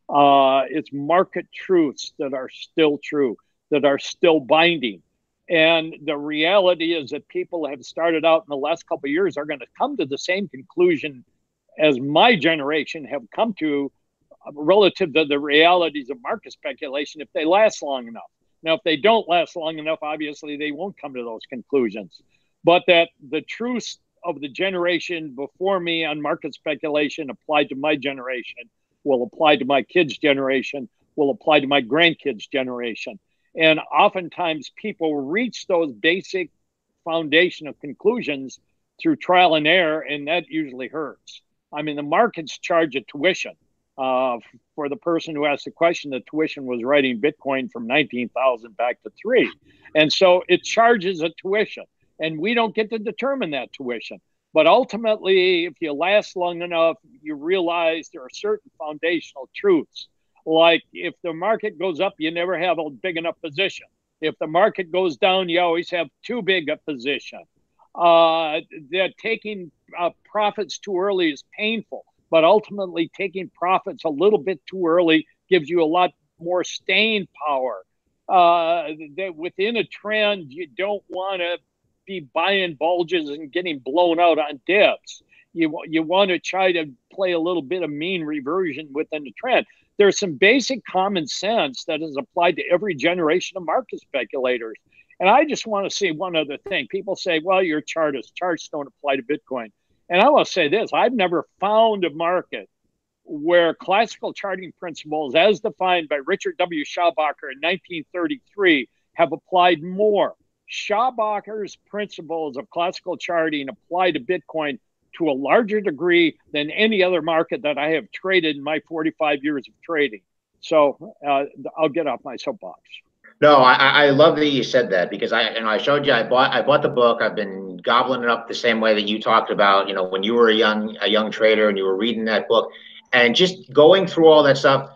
It's market truths that are still true, that are still binding. And the reality is that people have started out in the last couple of years are going to come to the same conclusion as my generation have come to relative to the realities of market speculation if they last long enough. Now, if they don't last long enough, obviously they won't come to those conclusions. But that the truths of the generation before me on market speculation applied to my generation, will apply to my kids' generation, will apply to my grandkids' generation. And oftentimes people reach those basic foundational conclusions through trial and error, and that usually hurts. I mean, the markets charge a tuition. For the person who asked the question, the tuition was writing Bitcoin from 19,000 back to 3. And so it charges a tuition, and we don't get to determine that tuition. But ultimately, if you last long enough, you realize there are certain foundational truths. Like if the market goes up, you never have a big enough position. If the market goes down, you always have too big a position. That taking profits too early is painful, but ultimately taking profits a little bit too early gives you a lot more staying power. That within a trend, you don't want to be buying bulges and getting blown out on dips. You want to try to play a little bit of mean reversion within the trend. There's some basic common sense that is applied to every generation of market speculators. And I just want to say one other thing. People say, well, you're chartists. Charts don't apply to Bitcoin. And I want to say this. I've never found a market where classical charting principles, as defined by Richard W. Schabacher in 1933, have applied more. Schabacher's principles of classical charting apply to Bitcoin to a larger degree than any other market that I have traded in my 45 years of trading. So I'll get off my soapbox. No, I love that you said that because I showed you I bought the book. I've been gobbling it up the same way that you talked about, when you were a young trader and you were reading that book and just going through all that stuff.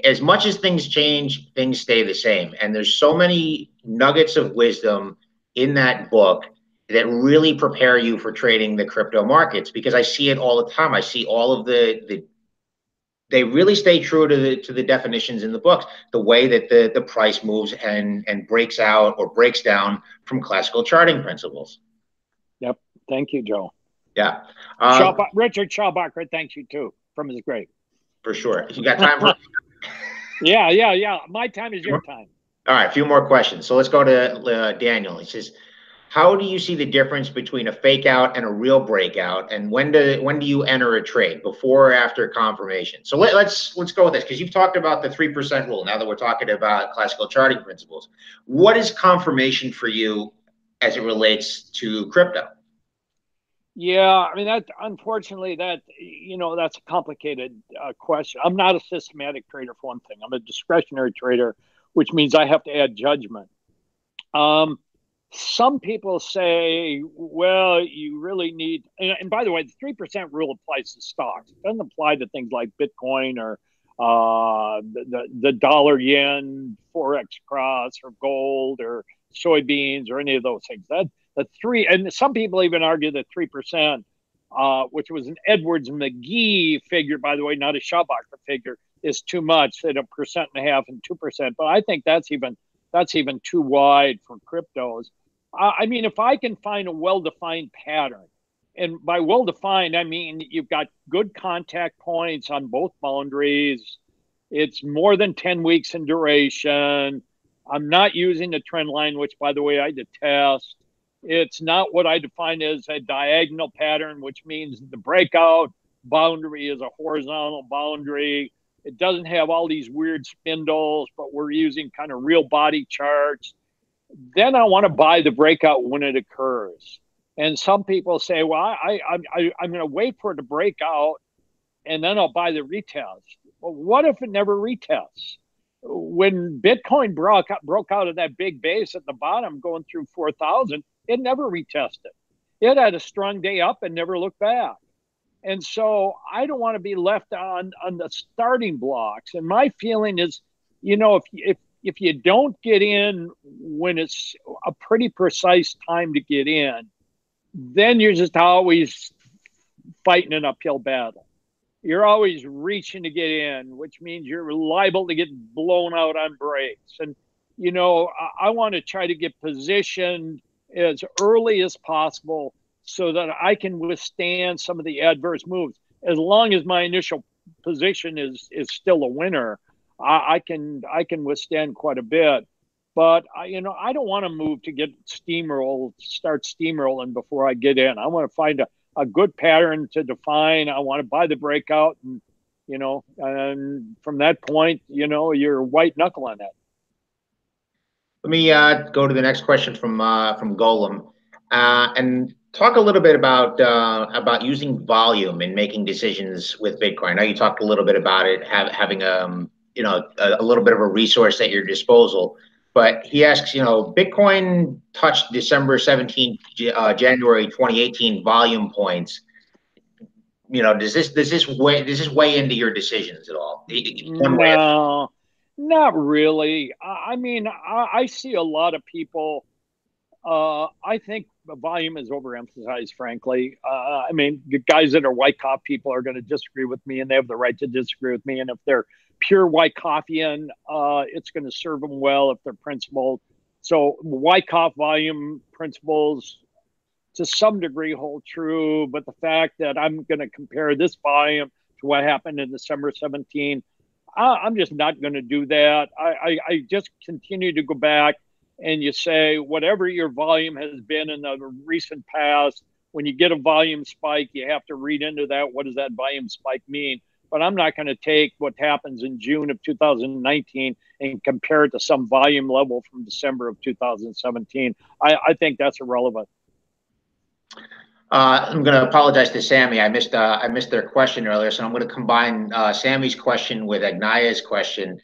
As much as things change, things stay the same. And there's so many nuggets of wisdom in that book. that really prepare you for trading the crypto markets? Because I see it all the time. I see all of they really stay true to the definitions in the books, the way that the price moves and breaks out or breaks down from classical charting principles. Yep. Thank you, Joe. Yeah. Richard Schaubacher thanks you too from his grave. For sure. If you got time for Yeah. My time is your time. All right, a few more questions. So let's go to Daniel. He says, how do you see the difference between a fake out and a real breakout? And when do you enter a trade, before or after confirmation? So let's go with this, because you've talked about the 3% rule. Now that we're talking about classical charting principles, what is confirmation for you as it relates to crypto? Yeah, I mean unfortunately that's a complicated question. I'm not a systematic trader for one thing. I'm a discretionary trader, which means I have to add judgment. Some people say, well, you really need, and by the way, the 3% rule applies to stocks. It doesn't apply to things like Bitcoin or the dollar yen forex cross or gold or soybeans or any of those things. That the three, and some people even argue that 3%, which was an Edwards McGee figure, by the way, not a Schaubacher figure, is too much. At 1.5% and 2%, but I think that's even too wide for cryptos. I mean, if I can find a well-defined pattern, and by well-defined, I mean you've got good contact points on both boundaries. It's more than 10 weeks in duration. I'm not using the trend line, which, by the way, I detest. It's not what I define as a diagonal pattern, which means the breakout boundary is a horizontal boundary. It doesn't have all these weird spindles, but we're using kind of real body charts. Then I want to buy the breakout when it occurs. And some people say, well, I'm going to wait for it to break out and then I'll buy the retest. Well, what if it never retests? When Bitcoin broke out of that big base at the bottom going through 4,000, it never retested. It had a strong day up and never looked back. And so I don't want to be left on the starting blocks. And my feeling is, if you don't get in when it's a pretty precise time to get in, then you're just always fighting an uphill battle. You're always reaching to get in, which means you're liable to get blown out on breaks. And, I want to try to get positioned as early as possible so that I can withstand some of the adverse moves. As long as my initial position is still a winner, I can withstand quite a bit. But I don't want to move to start steamrolling before I get in. I want to find a good pattern to define. I want to buy the breakout, and and from that point, you're white knuckle on that. Let me go to the next question from Golem, and talk a little bit about using volume in making decisions with Bitcoin. I know you talked a little bit about it, having a little bit of a resource at your disposal. But he asks, Bitcoin touched December 17th, January 2018 volume points. Does this weigh into your decisions at all? No, not really. I mean, I see a lot of people. I think the volume is overemphasized, frankly. I mean, the guys that are Wyckoff people are going to disagree with me, and they have the right to disagree with me. And if they're pure Wyckofian, it's going to serve them well if they're principled. So Wyckoff volume principles to some degree hold true, but the fact that I'm going to compare this volume to what happened in December 17, I'm just not going to do that. I just continue to go back, and you say whatever your volume has been in the recent past, when you get a volume spike, you have to read into that. What does that volume spike mean? But I'm not going to take what happens in June of 2019 and compare it to some volume level from December of 2017. I think that's irrelevant. I'm going to apologize to Sammy. I missed their question earlier, so I'm going to combine Sammy's question with Agnaya's question.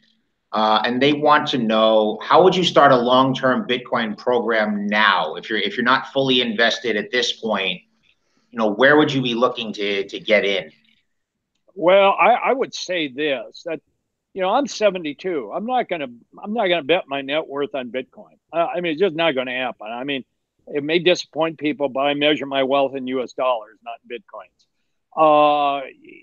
And they want to know, how would you start a long-term Bitcoin program now if you're not fully invested at this point? Where would you be looking to get in? Well, I would say this, that I'm 72. I'm not gonna bet my net worth on Bitcoin. I mean, it's just not going to happen. I mean, It may disappoint people, but I measure my wealth in US dollars, not in Bitcoins.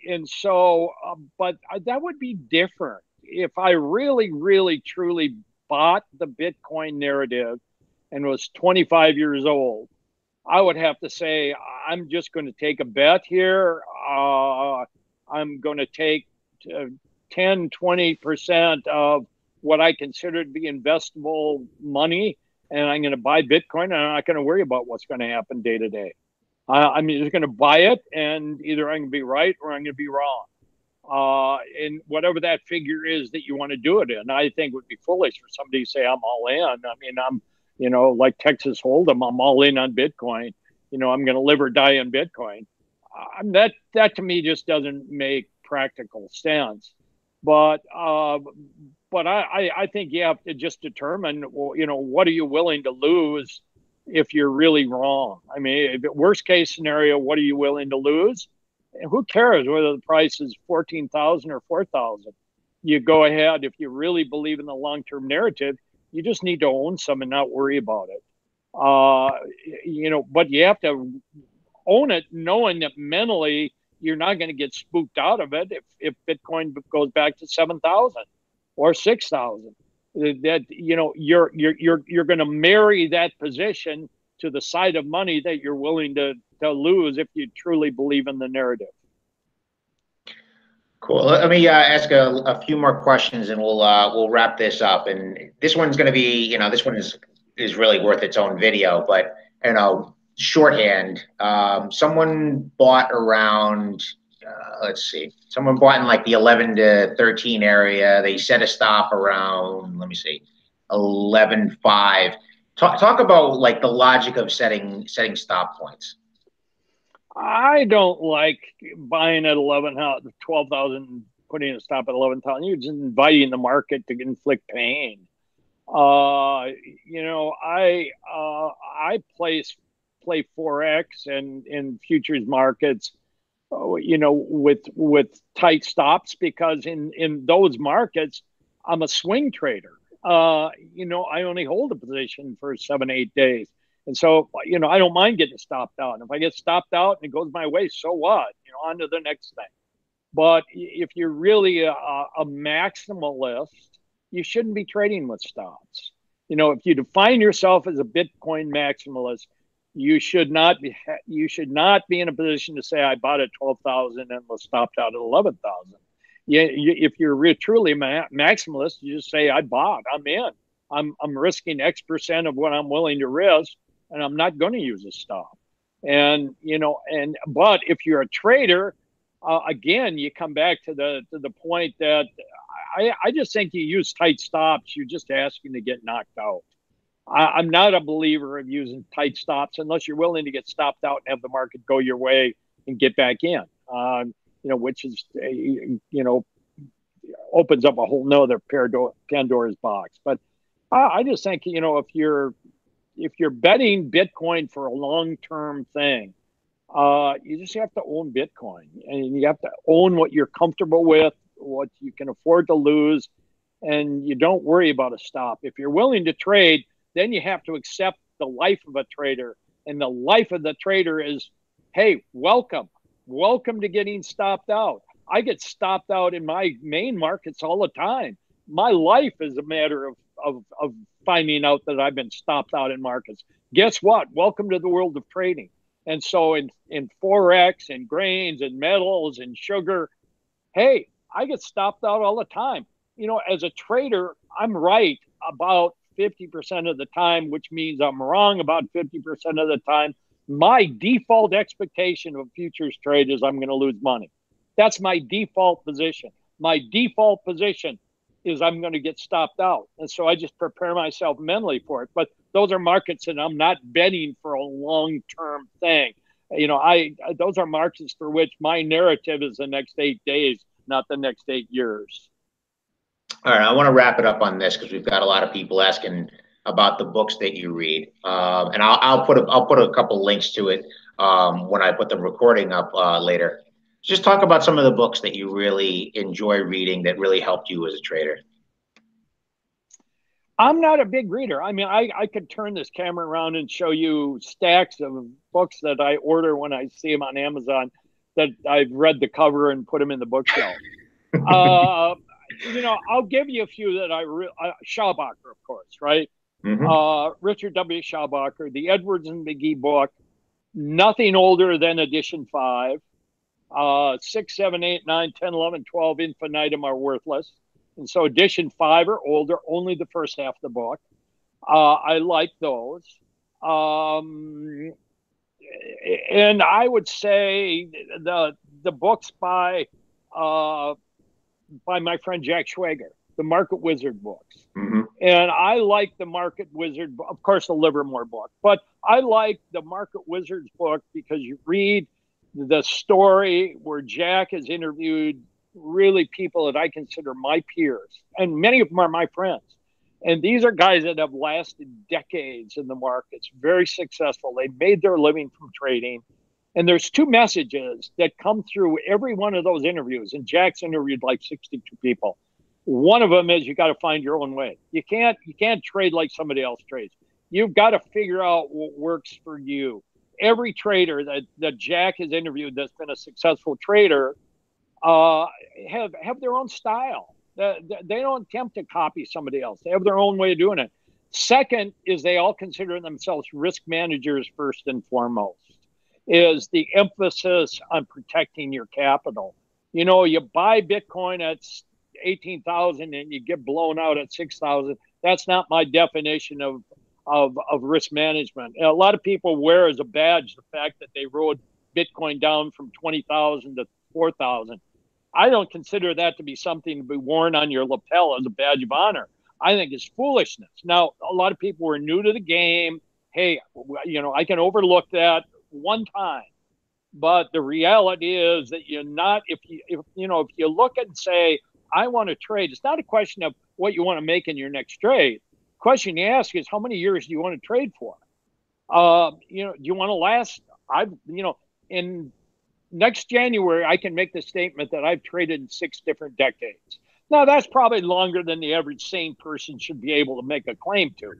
And so, but that would be different if I really, really, truly bought the Bitcoin narrative and was 25 years old. I would have to say, I'm just going to take a bet here. I'm going to take 10, 20% of what I consider to be investable money, and I'm going to buy Bitcoin, and I'm not going to worry about what's going to happen day to day. I'm just going to buy it, and either I'm going to be right or I'm going to be wrong. And whatever that figure is that you want to do it in, I think would be foolish for somebody to say I'm all in. I mean, I'm, like Texas Hold'em, I'm all in on Bitcoin. I'm going to live or die in Bitcoin. That to me just doesn't make practical sense. But I think you have to just determine, well, what are you willing to lose if you're really wrong? I mean, worst case scenario, what are you willing to lose? And who cares whether the price is 14,000 or 4,000? You go ahead. If you really believe in the long-term narrative, you just need to own some and not worry about it. But you have to own it knowing that mentally you're not going to get spooked out of it if Bitcoin goes back to 7,000 or 6,000. That you're going to marry that position to the side of money that you're willing to lose if you truly believe in the narrative. Cool. Let me ask a few more questions, and we'll wrap this up. And this one's going to be, this one is really worth its own video. But shorthand. Someone bought around. Let's see. Someone bought in like the 11 to 13 area. They set a stop around. Let me see, 11.5. Talk about like the logic of setting stop points. I don't like buying at 12,000, putting a stop at 11,000. You're just inviting the market to inflict pain. I play Forex and in futures markets, with tight stops, because in those markets, I'm a swing trader. I only hold a position for 7-8 days. And so, I don't mind getting stopped out. And if I get stopped out and it goes my way, so what? On to the next thing. But if you're really a maximalist, you shouldn't be trading with stops. If you define yourself as a Bitcoin maximalist, you should not be in a position to say I bought at 12,000 and was stopped out at 11,000. If you're truly maximalist, you just say I bought. I'm in. I'm risking X% of what I'm willing to risk, and I'm not going to use a stop. But if you're a trader, again, you come back to the point that I just think you use tight stops. You're just asking to get knocked out. I'm not a believer of using tight stops unless you're willing to get stopped out and have the market go your way and get back in. Which is opens up a whole nother Pandora's box. But I just think if you're betting Bitcoin for a long-term thing, you just have to own Bitcoin, and you have to own what you're comfortable with, what you can afford to lose, and you don't worry about a stop. If you're willing to trade, then you have to accept the life of a trader, and the life of the trader is, hey, welcome to getting stopped out. I get stopped out in my main markets all the time. My life is a matter of finding out that I've been stopped out in markets. Guess what? Welcome to the world of trading. And so in Forex and grains and metals and sugar, hey, I get stopped out all the time. As a trader, I'm right about 50% of the time, which means I'm wrong about 50% of the time. My default expectation of a futures trade is I'm going to lose money. That's my default position. My default position is I'm going to get stopped out. And so I just prepare myself mentally for it. But those are markets that I'm not betting for a long-term thing. Those are markets for which my narrative is the next 8 days, not the next 8 years. All right, I want to wrap it up on this because we've got a lot of people asking about the books that you read, and I'll put a couple links to it when I put the recording up later. Just talk about some of the books that you really enjoy reading that really helped you as a trader. I'm not a big reader. I mean, I could turn this camera around and show you stacks of books that I order when I see them on Amazon that I've read the cover and put them in the bookshelf. Uh, I'll give you a few that Schaubacher, of course, right? Mm-hmm. Richard W. Schaubacher, the Edwards and McGee book, nothing older than edition 5. 6, 7, 8, 9, 10, 11, 12 infinitum are worthless. And so edition 5 or older, only the first half of the book. I like those. And I would say the books by my friend Jack Schwager, the Market Wizard books. Mm-hmm. And I like the Market Wizard, of course, the Livermore book, but I like the Market Wizards book because you read the story where Jack has interviewed really people that I consider my peers, and many of them are my friends. And these are guys that have lasted decades in the markets, very successful. They made their living from trading. And there's two messages that come through every one of those interviews. And Jack's interviewed like 62 people. One of them is you got to find your own way. You can't trade like somebody else trades. You've got to figure out what works for you. Every trader that Jack has interviewed that's been a successful trader have their own style. They don't attempt to copy somebody else. They have their own way of doing it. Second is they all consider themselves risk managers first and foremost. Is the emphasis on protecting your capital. You buy Bitcoin at 18,000 and you get blown out at 6,000. That's not my definition of risk management. And a lot of people wear as a badge the fact that they rode Bitcoin down from 20,000 to 4,000. I don't consider that to be something to be worn on your lapel as a badge of honor. I think it's foolishness. Now, a lot of people who are new to the game, hey, I can overlook that one time, but the reality is that you're not. If you look and say, I want to trade, it's not a question of what you want to make in your next trade. The question you ask is, how many years do you want to trade for? Do you want to last? In next January, I can make the statement that I've traded in 6 different decades. Now, that's probably longer than the average sane person should be able to make a claim to.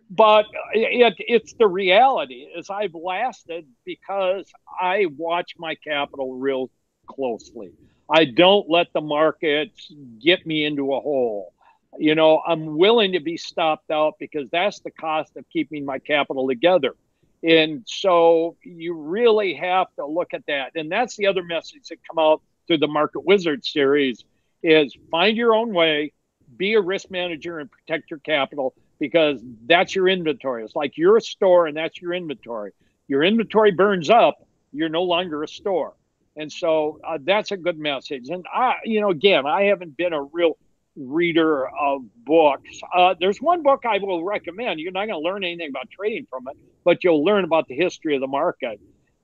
But it's the reality is I've lasted because I watch my capital real closely. I don't let the markets get me into a hole. I'm willing to be stopped out because that's the cost of keeping my capital together. And so you really have to look at that. And that's the other message that come out through the Market Wizard series is find your own way, be a risk manager and protect your capital because that's your inventory. It's like you're a store and that's your inventory. Your inventory burns up, you're no longer a store. And so that's a good message. And again, I haven't been a real reader of books. There's one book I will recommend. You're not going to learn anything about trading from it, but you'll learn about the history of the market.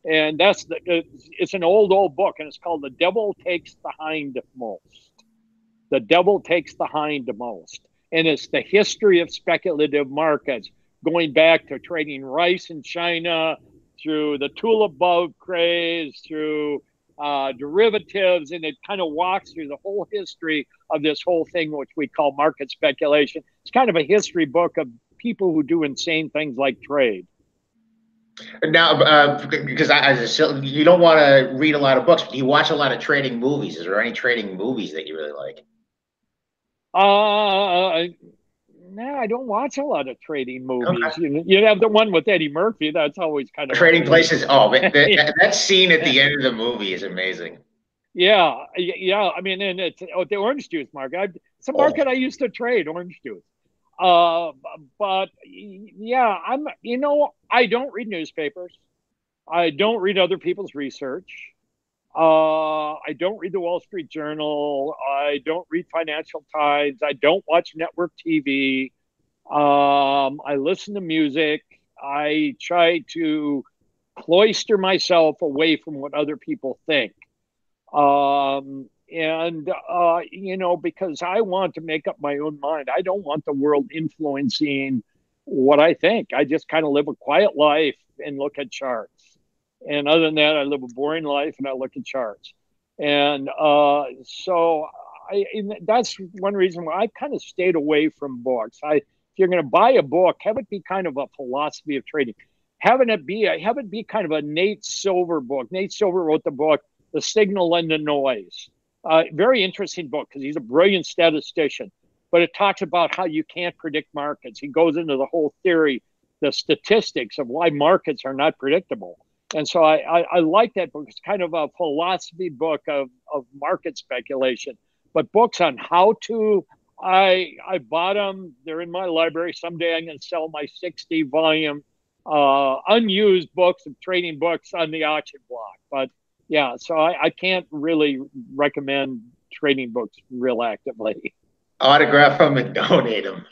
And it's an old book, and it's called The Devil Takes the Hindmost. The Devil Takes the Hindmost. And it's the history of speculative markets, going back to trading rice in China, through the tulip bulb craze, through derivatives, and it kind of walks through the whole history of this whole thing, which we call market speculation. It's kind of a history book of people who do insane things like trade. Now, because you don't want to read a lot of books, but you watch a lot of trading movies. Is there any trading movies that you really like? No, I don't watch a lot of trading movies. Okay. You have the one with Eddie Murphy. That's always kind of Trading Places. Oh, that scene at the end of the movie is amazing. Yeah. I mean, and it's the orange juice market. It's a market I used to trade, orange juice. But yeah, I don't read newspapers. I don't read other people's research. I don't read the Wall Street Journal. I don't read Financial Times. I don't watch network TV. I listen to music. I try to cloister myself away from what other people think. Because I want to make up my own mind. I don't want the world influencing what I think. I just kind of live a quiet life and look at charts. And other than that, I live a boring life and I look at charts. And so that's one reason why I kind of stayed away from books. you're going to buy a book, have it be kind of a philosophy of trading. Have it be kind of a Nate Silver book. Nate Silver wrote the book, The Signal and the Noise. Very interesting book because he's a brilliant statistician. But it talks about how you can't predict markets. He goes into the whole theory, the statistics of why markets are not predictable. And so I like that book. It's kind of a philosophy book of market speculation. But books on how to, I bought them. They're in my library. Someday I'm going to sell my 60-volume unused books of trading books on the auction block. But yeah, so I can't really recommend trading books real actively. Autograph them and donate them.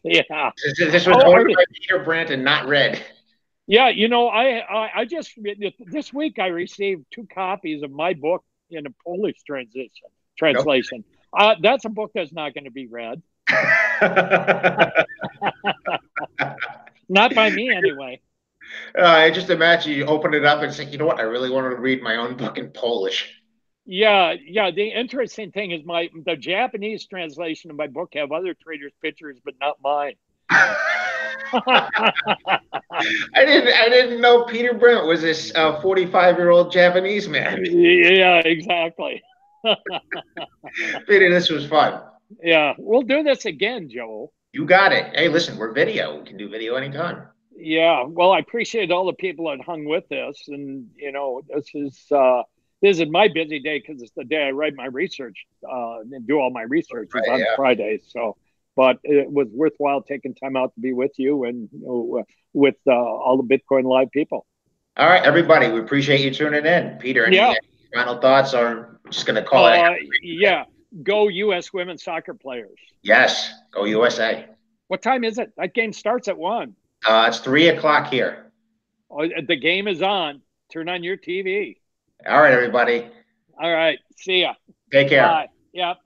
Yeah. This was ordered by Peter Brandt and not read. Yeah, I just this week I received 2 copies of my book in a Polish translation. Nope. That's a book that's not going to be read. Not by me, anyway. I just imagine you open it up and say, you know what? I really wanted to read my own book in Polish. Yeah. The interesting thing is the Japanese translation of my book have other traders' pictures, but not mine. I didn't know Peter Brandt was this 45-year-old Japanese man. Yeah, exactly. Peter, this was fun. Yeah, we'll do this again, Joel. You got it. Hey, listen, we're video. We can do video anytime. Yeah, well, I appreciate all the people that hung with this, and this is my busy day because it's the day I write my research and do all my research on Fridays. So, but it was worthwhile taking time out to be with you and with all the Bitcoin Live people. All right, everybody, we appreciate you tuning in. Peter, any final thoughts, or just going to call it? Yeah, go U.S. women's soccer players. Yes, go USA. What time is it? That game starts at 1. It's 3 o'clock here. Oh, the game is on. Turn on your TV. All right, everybody. All right. See ya. Take care. Bye. Yep.